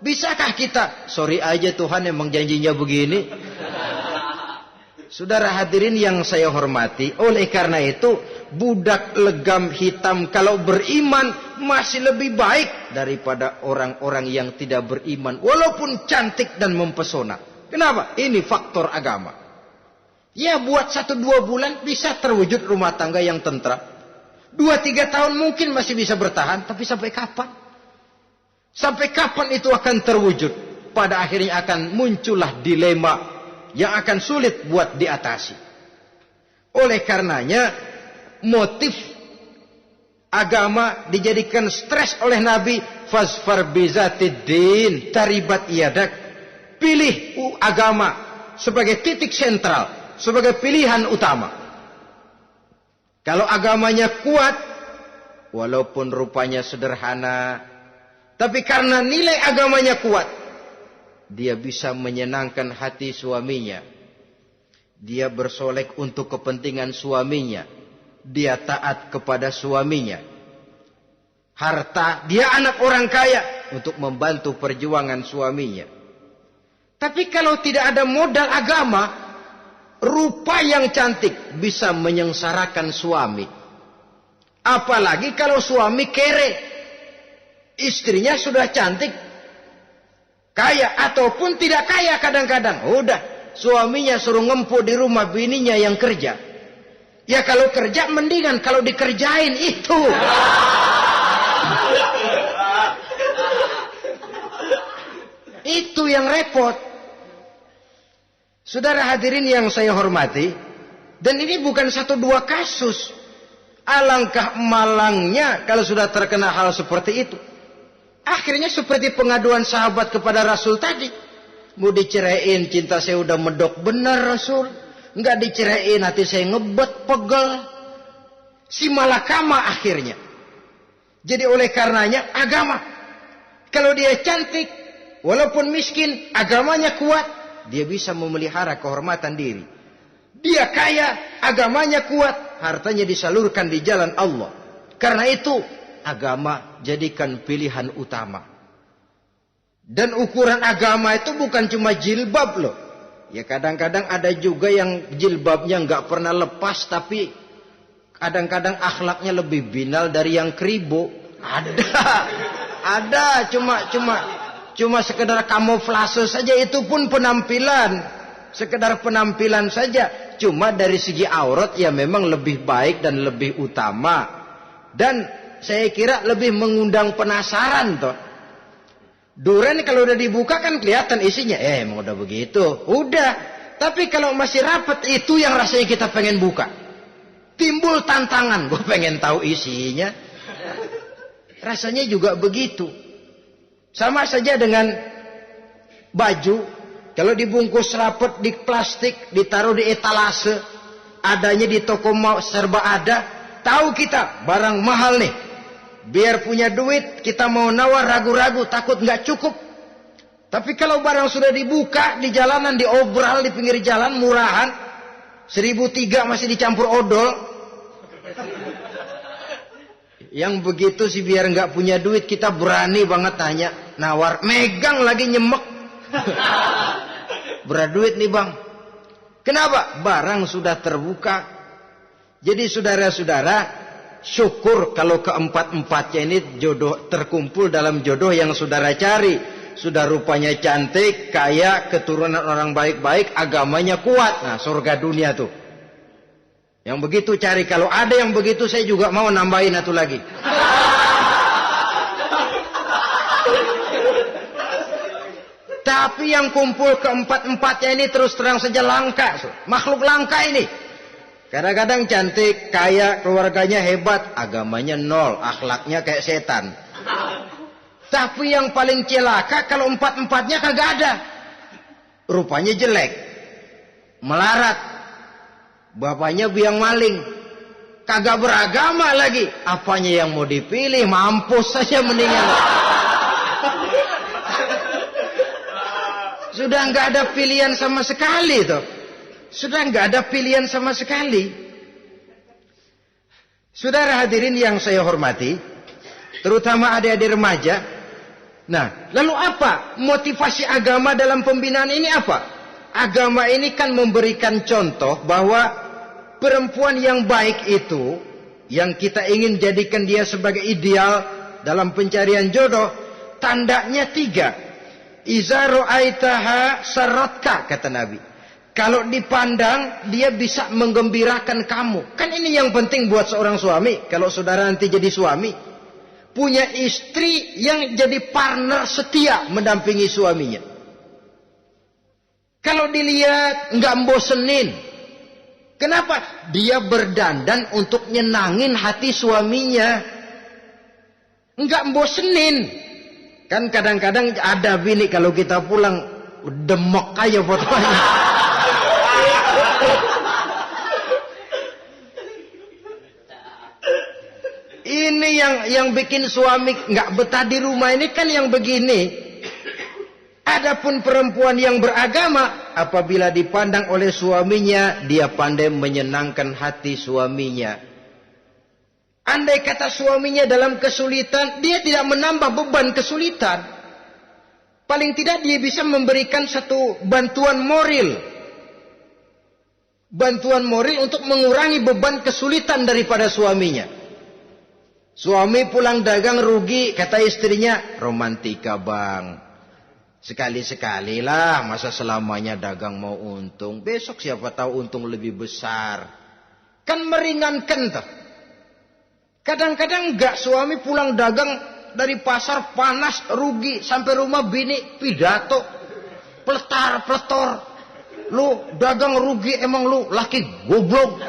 Bisakah kita? Sorry aja Tuhan emang janjinya begini. Saudara hadirin yang saya hormati, oleh karena itu budak legam hitam kalau beriman masih lebih baik daripada orang-orang yang tidak beriman walaupun cantik dan mempesona. Kenapa? Ini faktor agama. Ya buat 1-2 bulan bisa terwujud rumah tangga yang tentram. 2-3 tahun mungkin masih bisa bertahan, tapi sampai kapan? Sampai kapan itu akan terwujud? Pada akhirnya akan muncullah dilema yang akan sulit buat diatasi. Oleh karenanya motif agama dijadikan stres oleh Nabi. Fasfar bizatiddin taribat yadak. Pilih agama sebagai titik sentral, sebagai pilihan utama. Kalau agamanya kuat, walaupun rupanya sederhana, tapi karena nilai agamanya kuat, dia bisa menyenangkan hati suaminya. Dia bersolek untuk kepentingan suaminya. Dia taat kepada suaminya. Harta, dia anak orang kaya untuk membantu perjuangan suaminya. Tapi kalau tidak ada modal agama, rupa yang cantik bisa menyengsarakan suami. Apalagi kalau suami kere. Istrinya sudah cantik, kaya ataupun tidak kaya kadang-kadang. Udah, suaminya suruh ngempuk di rumah, bininya yang kerja. Ya kalau kerja mendingan kalau dikerjain itu. Itu yang repot. Saudara hadirin yang saya hormati, dan ini bukan satu dua kasus. Alangkah malangnya kalau sudah terkena hal seperti itu. Akhirnya seperti pengaduan sahabat kepada Rasul tadi. Mau diceraiin, cinta saya udah medok benar Rasul. Enggak diceraiin, hati saya ngebet, pegel. Si malakama akhirnya. Jadi oleh karenanya agama. Kalau dia cantik, walaupun miskin, agamanya kuat, dia bisa memelihara kehormatan diri. Dia kaya, agamanya kuat, hartanya disalurkan di jalan Allah. Karena itu, agama jadikan pilihan utama. Dan ukuran agama itu bukan cuma jilbab loh. Ya kadang-kadang ada juga yang jilbabnya nggak pernah lepas, tapi kadang-kadang akhlaknya lebih binal dari yang keribu. Ada cuma sekedar kamuflase saja, itu pun penampilan, sekedar penampilan saja. Cuma dari segi aurat ya memang lebih baik dan lebih utama, dan saya kira lebih mengundang penasaran toh. Duren kalau udah dibuka kan kelihatan isinya, emang udah begitu, udah. Tapi kalau masih rapat, itu yang rasanya kita pengen buka. Timbul tantangan, gue pengen tahu isinya. Rasanya juga begitu. Sama saja dengan baju, kalau dibungkus rapat di plastik, ditaruh di etalase, adanya di toko serba ada, tahu kita barang mahal nih. Biar punya duit, kita mau nawar ragu-ragu, takut nggak cukup. Tapi kalau barang sudah dibuka di jalanan, diobral di pinggir jalan, murahan, 1.003 masih dicampur odol. Yang begitu sih biar nggak punya duit, kita berani banget tanya, nawar, megang lagi nyemek. Berat duit nih bang. Kenapa? Barang sudah terbuka. Jadi saudara-saudara, syukur kalau keempat-empatnya ini jodoh terkumpul dalam jodoh yang saudara cari. Sudah rupanya cantik, kaya, keturunan orang baik-baik, agamanya kuat. Nah, surga dunia tuh. Yang begitu cari. Kalau ada yang begitu, saya juga mau nambahin satu lagi. Tapi yang kumpul keempat-empatnya ini terus terang saja langka. Makhluk langka ini. Kadang-kadang cantik, kaya, keluarganya hebat, agamanya nol, akhlaknya kayak setan. Tapi yang paling celaka kalau empat-empatnya kagak ada. Rupanya jelek, melarat, bapaknya biang maling, kagak beragama lagi. Apanya yang mau dipilih? Mampus saja mendingan. Sudah nggak ada pilihan sama sekali tuh. Sudah nggak ada pilihan sama sekali. Saudara hadirin yang saya hormati, terutama adik-adik remaja. Nah, lalu apa motivasi agama dalam pembinaan ini apa? Agama ini kan memberikan contoh bahwa perempuan yang baik itu, yang kita ingin jadikan dia sebagai ideal dalam pencarian jodoh, tandanya 3. Iza ra'aitaha saratka, kata Nabi. Kalau dipandang, dia bisa menggembirakan kamu. Kan ini yang penting buat seorang suami. Kalau saudara nanti jadi suami, punya istri yang jadi partner setia mendampingi suaminya. Kalau dilihat nggak bosenin. Kenapa? Dia berdandan untuk nyenangin hati suaminya. Nggak bosenin. Kan kadang-kadang ada bini kalau kita pulang demok aja fotonya. Ini yang bikin suami nggak betah di rumah ini kan yang begini. Adapun perempuan yang beragama, apabila dipandang oleh suaminya, dia pandai menyenangkan hati suaminya. Andai kata suaminya dalam kesulitan, dia tidak menambah beban kesulitan. Paling tidak dia bisa memberikan satu bantuan moral. Bantuan moral untuk mengurangi beban kesulitan daripada suaminya. Suami pulang dagang rugi, kata istrinya, romantika bang. Sekali-sekali lah, masa selamanya dagang mau untung. Besok siapa tahu untung lebih besar. Kan meringankan tuh. Kadang-kadang enggak, suami pulang dagang dari pasar panas, rugi. Sampai rumah bini pidato. Peletar-peletor. Lu dagang rugi, emang lu laki goblok.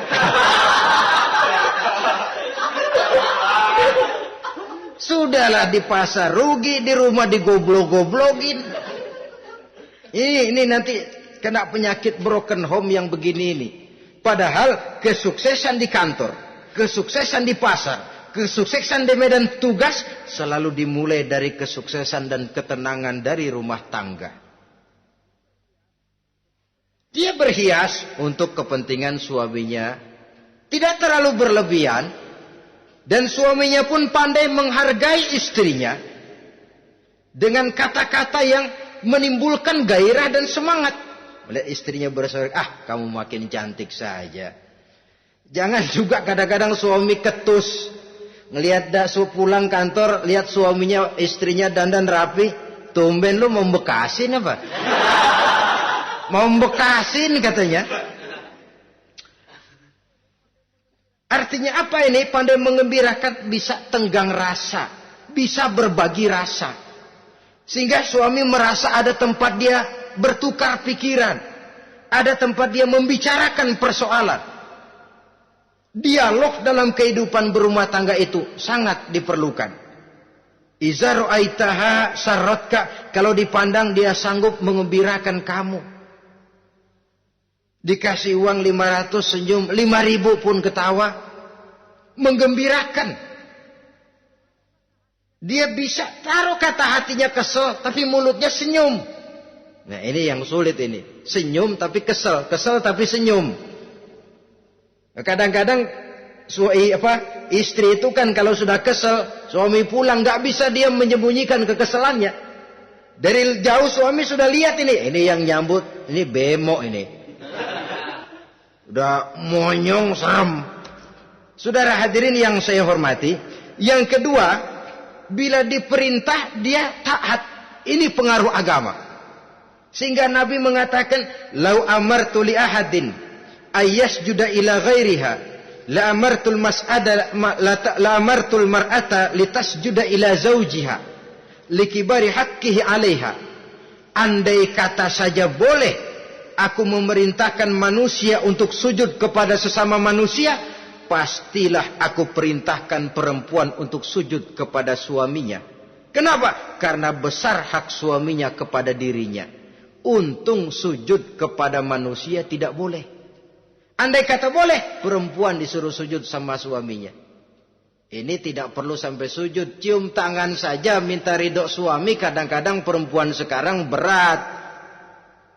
Sudahlah di pasar rugi, di rumah digoblok-goblokin. Ini nanti kena penyakit broken home yang begini ini. Padahal kesuksesan di kantor, kesuksesan di pasar, kesuksesan di medan tugas selalu dimulai dari kesuksesan dan ketenangan dari rumah tangga. Dia berhias untuk kepentingan suaminya, tidak terlalu berlebihan, dan suaminya pun pandai menghargai istrinya dengan kata-kata yang menimbulkan gairah dan semangat. Melihat istrinya bersorak, kamu makin cantik saja. Jangan juga kadang-kadang suami ketus. Ngelihat pulang kantor, lihat suaminya, istrinya dandan rapi. Tumben lu mau bekasin apa? Mau bekasin katanya. Artinya apa ini? Pandai mengembirakan, bisa tenggang rasa, bisa berbagi rasa. Sehingga suami merasa ada tempat dia bertukar pikiran. Ada tempat dia membicarakan persoalan. Dialog dalam kehidupan berumah tangga itu sangat diperlukan. Iza ra'aitaha sarratka, kalau dipandang dia sanggup mengembirakan kamu. Dikasih uang 500 senyum, 5.000 pun ketawa. Menggembirakan. Dia bisa taruh kata hatinya kesel, tapi mulutnya senyum. Nah ini yang sulit ini. Senyum tapi kesel, kesel tapi senyum. Kadang-kadang istri itu kan kalau sudah kesel, suami pulang nggak bisa dia menyembunyikan kekesalannya. Dari jauh suami sudah lihat ini yang nyambut, ini bemo ini. Udah monyong serem. Saudara hadirin yang saya hormati, yang kedua, bila diperintah dia taat. Ini pengaruh agama. Sehingga Nabi mengatakan, "Lau amartu li ahadin ayyasjuda ila ghairiha, la amartul mar'ata litasjuda ila zawjiha likibari haqqihi 'alaiha." Andai kata saja boleh aku memerintahkan manusia untuk sujud kepada sesama manusia, pastilah aku perintahkan perempuan untuk sujud kepada suaminya. Kenapa? Karena besar hak suaminya kepada dirinya. Untung sujud kepada manusia tidak boleh. Andai kata boleh, perempuan disuruh sujud sama suaminya. Ini tidak perlu sampai sujud, cium tangan saja minta ridho suami. Kadang-kadang perempuan sekarang berat.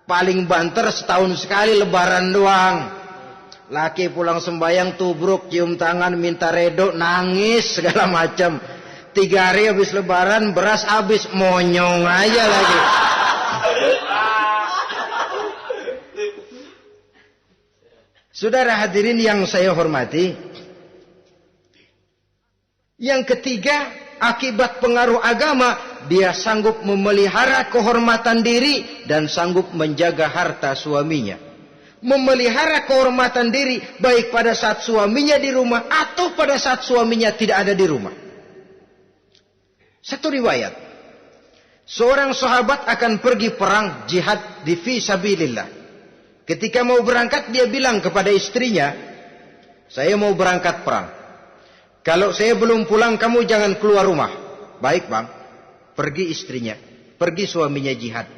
Paling banter setahun sekali lebaran doang. Laki pulang sembahyang tubruk, cium tangan, minta redo, nangis segala macam. 3 hari habis lebaran, beras habis, monyong aja lagi. Saudara hadirin yang saya hormati, yang ketiga, akibat pengaruh agama, dia sanggup memelihara kehormatan diri dan sanggup menjaga harta suaminya. Memelihara kehormatan diri baik pada saat suaminya di rumah atau pada saat suaminya tidak ada di rumah. Satu riwayat, Seorang sahabat akan pergi perang jihad di fi sabilillah. Ketika mau berangkat dia bilang kepada istrinya, saya mau berangkat perang. Kalau saya belum pulang kamu jangan keluar rumah. Baik bang. Pergi istrinya. Pergi suaminya jihad.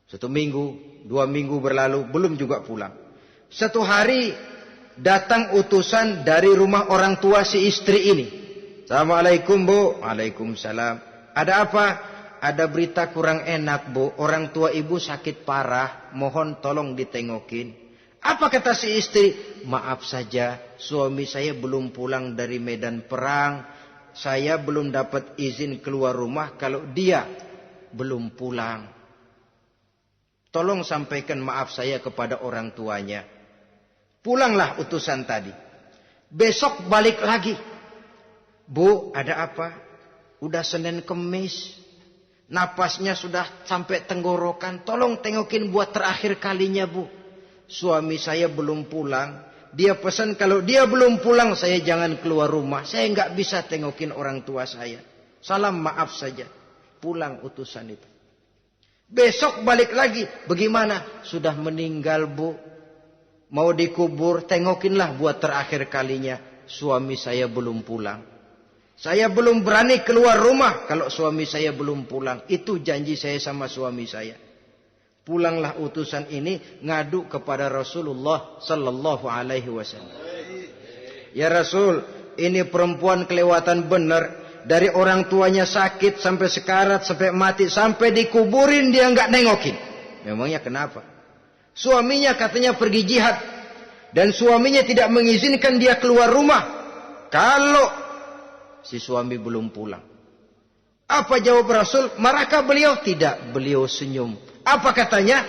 1 minggu, 2 minggu berlalu belum juga pulang. 1 hari datang utusan dari rumah orang tua si istri ini. Assalamualaikum bu. Waalaikumsalam. Ada apa? Ada berita kurang enak bu. Orang tua ibu sakit parah. Mohon tolong ditengokin. Apa kata si istri? Maaf saja, suami saya belum pulang dari medan perang. Saya belum dapat izin keluar rumah kalau dia belum pulang. Tolong sampaikan maaf saya kepada orang tuanya. Pulanglah utusan tadi. Besok balik lagi. Bu, ada apa? Udah Senin Kemis. Napasnya sudah sampai tenggorokan. Tolong tengokin buat terakhir kalinya bu. Suami saya belum pulang. Dia pesan kalau dia belum pulang saya jangan keluar rumah. Saya nggak bisa tengokin orang tua saya. Salam maaf saja. Pulang utusan itu. Besok balik lagi. Bagaimana? Sudah meninggal bu. Mau dikubur. Tengokinlah buat terakhir kalinya. Suami saya belum pulang. Saya belum berani keluar rumah kalau suami saya belum pulang. Itu janji saya sama suami saya. Pulanglah utusan ini ngadu kepada Rasulullah sallallahu alaihi wasallam. Ya Rasul, ini perempuan kelewatan benar. Dari orang tuanya sakit sampai sekarat, sampai mati, sampai dikuburin dia nggak nengokin. Memangnya kenapa? Suaminya katanya pergi jihad dan suaminya tidak mengizinkan dia keluar rumah kalau si suami belum pulang. Apa jawab Rasul? Marahkah beliau? Tidak, beliau senyum. Apa katanya?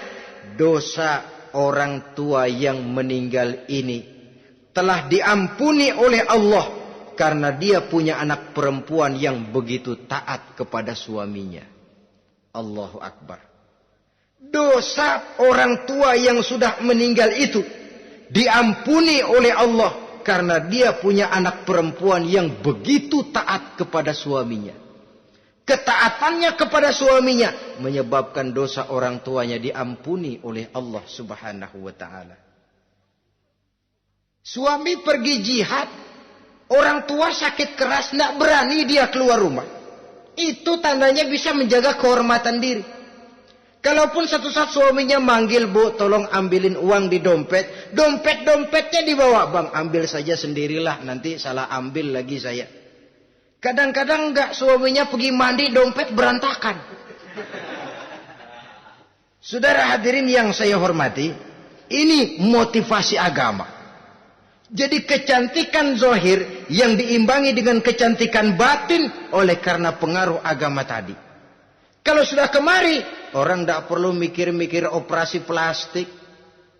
Dosa orang tua yang meninggal ini telah diampuni oleh Allah karena dia punya anak perempuan yang begitu taat kepada suaminya. Allahu Akbar. Dosa orang tua yang sudah meninggal itu diampuni oleh Allah karena dia punya anak perempuan yang begitu taat kepada suaminya. Ketaatannya kepada suaminya menyebabkan dosa orang tuanya diampuni oleh Allah Subhanahu wa taala. Suami pergi jihad, orang tua sakit keras, tidak berani dia keluar rumah. Itu tandanya bisa menjaga kehormatan diri. Kalaupun satu saat suaminya manggil, bu, tolong ambilin uang di dompet. Dompetnya dibawa, bang, ambil saja sendirilah, nanti salah ambil lagi saya. Kadang-kadang enggak, suaminya pergi mandi, dompet berantakan. Saudara hadirin yang saya hormati, ini motivasi agama. Jadi kecantikan zahir yang diimbangi dengan kecantikan batin oleh karena pengaruh agama tadi. Kalau sudah kemari, orang tidak perlu mikir-mikir operasi plastik,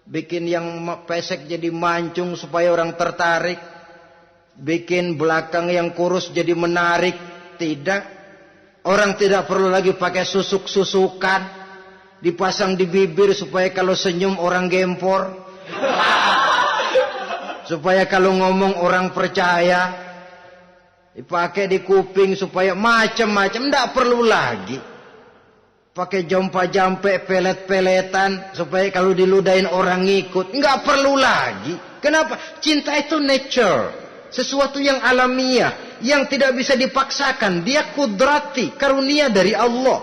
bikin yang pesek jadi mancung supaya orang tertarik, bikin belakang yang kurus jadi menarik. Tidak. Orang tidak perlu lagi pakai susuk-susukan, dipasang di bibir supaya kalau senyum orang gempor, supaya kalau ngomong orang percaya, dipakai di kuping supaya macam-macam. Tidak perlu lagi pakai jompa-jampe, pelet-peletan supaya kalau diludahin orang ngikut. Nggak perlu lagi. Kenapa? Cinta itu nature, sesuatu yang alamiah, yang tidak bisa dipaksakan. Dia kudrati, karunia dari Allah.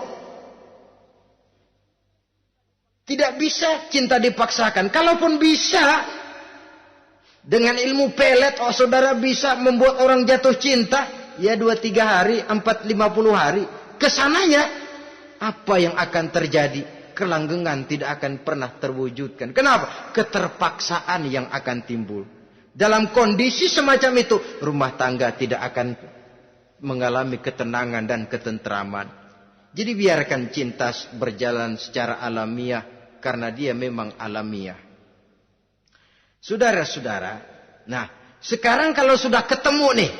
Tidak bisa cinta dipaksakan. Kalaupun bisa, dengan ilmu pelet, oh saudara bisa membuat orang jatuh cinta, ya 2-3 hari, 4-50 hari. Kesananya, apa yang akan terjadi? Kelanggengan tidak akan pernah terwujudkan. Kenapa? Keterpaksaan yang akan timbul. Dalam kondisi semacam itu, rumah tangga tidak akan mengalami ketenangan dan ketentraman. Jadi biarkan cinta berjalan secara alamiah, karena dia memang alamiah. Saudara-saudara, nah sekarang kalau sudah ketemu nih,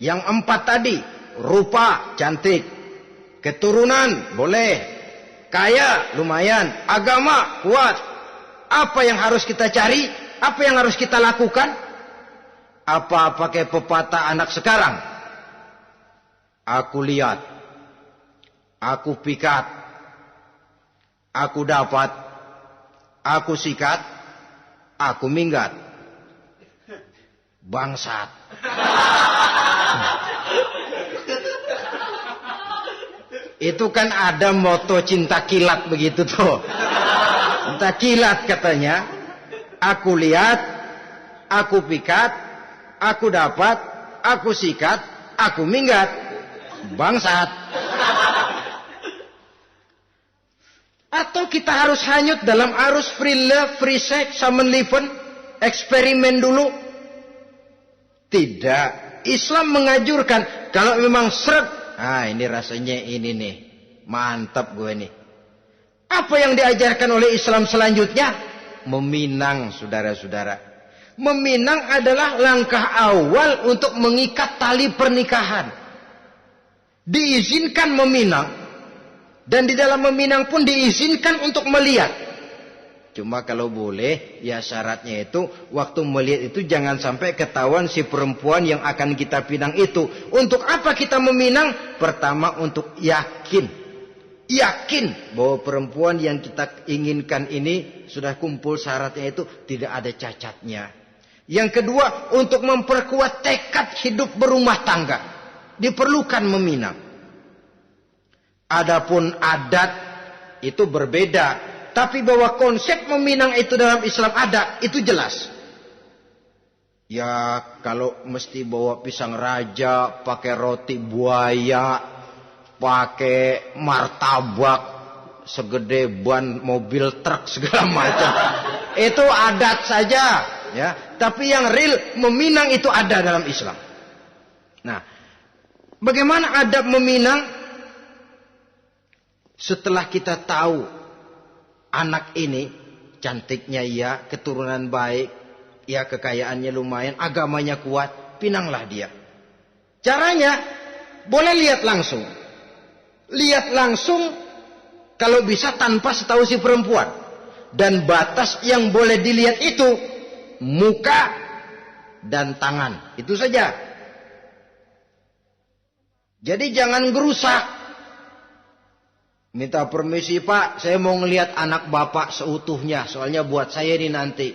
yang 4 tadi, rupa cantik, keturunan boleh, kaya lumayan, agama kuat. Apa yang harus kita cari? Apa yang harus kita lakukan? Apa pakai pepatah anak sekarang? Aku lihat aku pikat, aku dapat, aku sikat, aku minggat. Bangsat. Itu kan ada moto cinta kilat begitu tuh. Cinta kilat katanya. Aku lihat, aku pikat, aku dapat, aku sikat, aku minggat. Bangsat. Atau kita harus hanyut dalam arus free love, free sex, summon living, eksperimen dulu? Tidak. Islam mengajurkan kalau memang seret, ini rasanya ini nih, mantap gue nih. Apa yang diajarkan oleh Islam selanjutnya? Meminang, saudara-saudara. Meminang adalah langkah awal untuk mengikat tali pernikahan. Diizinkan meminang, dan di dalam meminang pun diizinkan untuk melihat. Cuma kalau boleh, ya syaratnya itu waktu melihat itu jangan sampai ketahuan si perempuan yang akan kita pinang itu. Untuk apa kita meminang? Pertama untuk yakin. Yakin bahwa perempuan yang kita inginkan ini sudah kumpul syaratnya itu, tidak ada cacatnya. Yang kedua, untuk memperkuat tekad hidup berumah tangga. Diperlukan meminang. Adapun adat itu berbeda. Tapi bahwa konsep meminang itu dalam Islam ada, itu jelas. Ya kalau mesti bawa pisang raja, pakai roti buaya, pakai martabak segede ban mobil truk segala macam. Itu adat saja, ya. Tapi yang real meminang itu ada dalam Islam. Nah, bagaimana adab meminang? Setelah kita tahu anak ini cantiknya ya, keturunan baik, ya kekayaannya lumayan, agamanya kuat, pinanglah dia. Caranya boleh lihat langsung. Lihat langsung kalau bisa tanpa setahu si perempuan. Dan batas yang boleh dilihat itu muka dan tangan. Itu saja. Jadi jangan gerusak. Minta permisi Pak, saya mau ngelihat anak bapak seutuhnya. Soalnya buat saya ini nanti.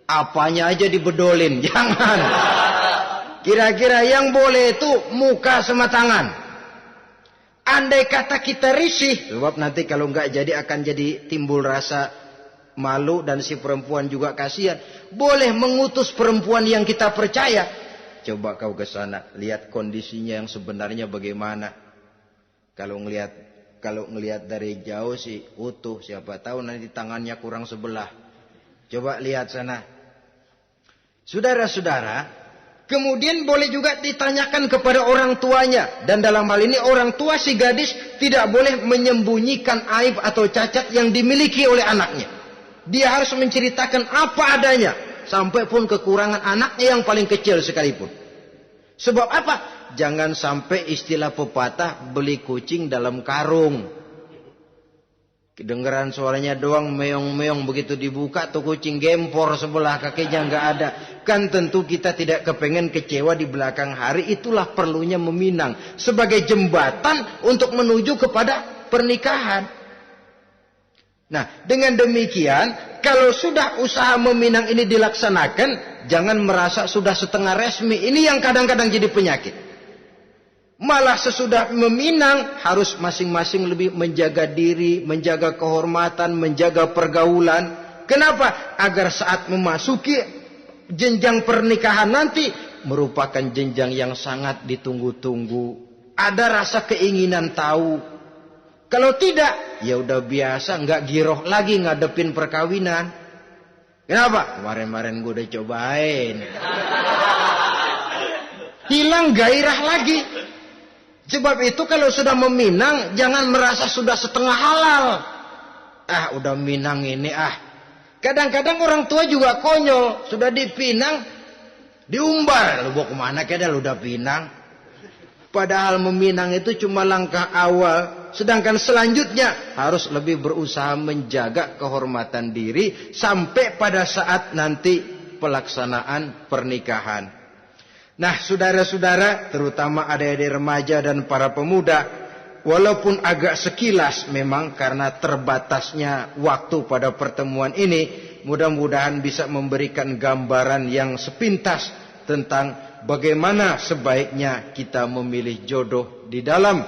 Apanya aja dibedolin. Jangan. Kira-kira yang boleh itu muka sama tangan. Andai kata kita risih. Sebab nanti kalau nggak jadi akan jadi timbul rasa malu. Dan si perempuan juga kasihan. Boleh mengutus perempuan yang kita percaya. Coba kau ke sana. Lihat kondisinya yang sebenarnya bagaimana. Kalau ngelihat dari jauh sih utuh, siapa tahu nanti tangannya kurang sebelah. Coba lihat sana. Saudara-saudara, kemudian boleh juga ditanyakan kepada orang tuanya. Dan dalam hal ini orang tua si gadis tidak boleh menyembunyikan aib atau cacat yang dimiliki oleh anaknya. Dia harus menceritakan apa adanya, sampai pun kekurangan anaknya yang paling kecil sekalipun. Sebab apa? Jangan sampai istilah pepatah beli kucing dalam karung. Kedengeran suaranya doang meong-meong, begitu dibuka tuh kucing gempor sebelah kakinya nggak ada. Kan tentu kita tidak kepengen kecewa di belakang hari. Itulah perlunya meminang sebagai jembatan untuk menuju kepada pernikahan. Nah, dengan demikian kalau sudah usaha meminang ini dilaksanakan, jangan merasa sudah setengah resmi. Ini yang kadang-kadang jadi penyakit. Malah sesudah meminang harus masing-masing lebih menjaga diri, menjaga kehormatan, menjaga pergaulan. Kenapa? Agar saat memasuki jenjang pernikahan nanti merupakan jenjang yang sangat ditunggu-tunggu. Ada rasa keinginan tahu. Kalau tidak, ya udah biasa, nggak giroh lagi ngadepin perkawinan. Kenapa? Kemarin-kemarin gue udah cobain. Hilang gairah lagi. Sebab itu kalau sudah meminang, jangan merasa sudah setengah halal. Udah minang ini Kadang-kadang orang tua juga konyol. Sudah dipinang, diumbar. Lu bawa kemana kayaknya lu udah pinang. Padahal meminang itu cuma langkah awal. Sedangkan selanjutnya harus lebih berusaha menjaga kehormatan diri. Sampai pada saat nanti pelaksanaan pernikahan. Nah, saudara-saudara, terutama adik-adik remaja dan para pemuda, walaupun agak sekilas memang karena terbatasnya waktu pada pertemuan ini, mudah-mudahan bisa memberikan gambaran yang sepintas tentang bagaimana sebaiknya kita memilih jodoh di dalam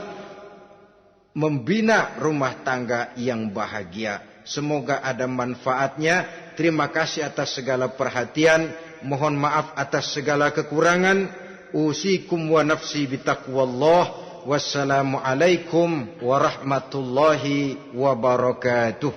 membina rumah tangga yang bahagia. Semoga ada manfaatnya. Terima kasih atas segala perhatian. Mohon maaf atas segala kekurangan. Usikum wa nafsi bitaqwallah. Wassalamualaikum warahmatullahi wabarakatuh.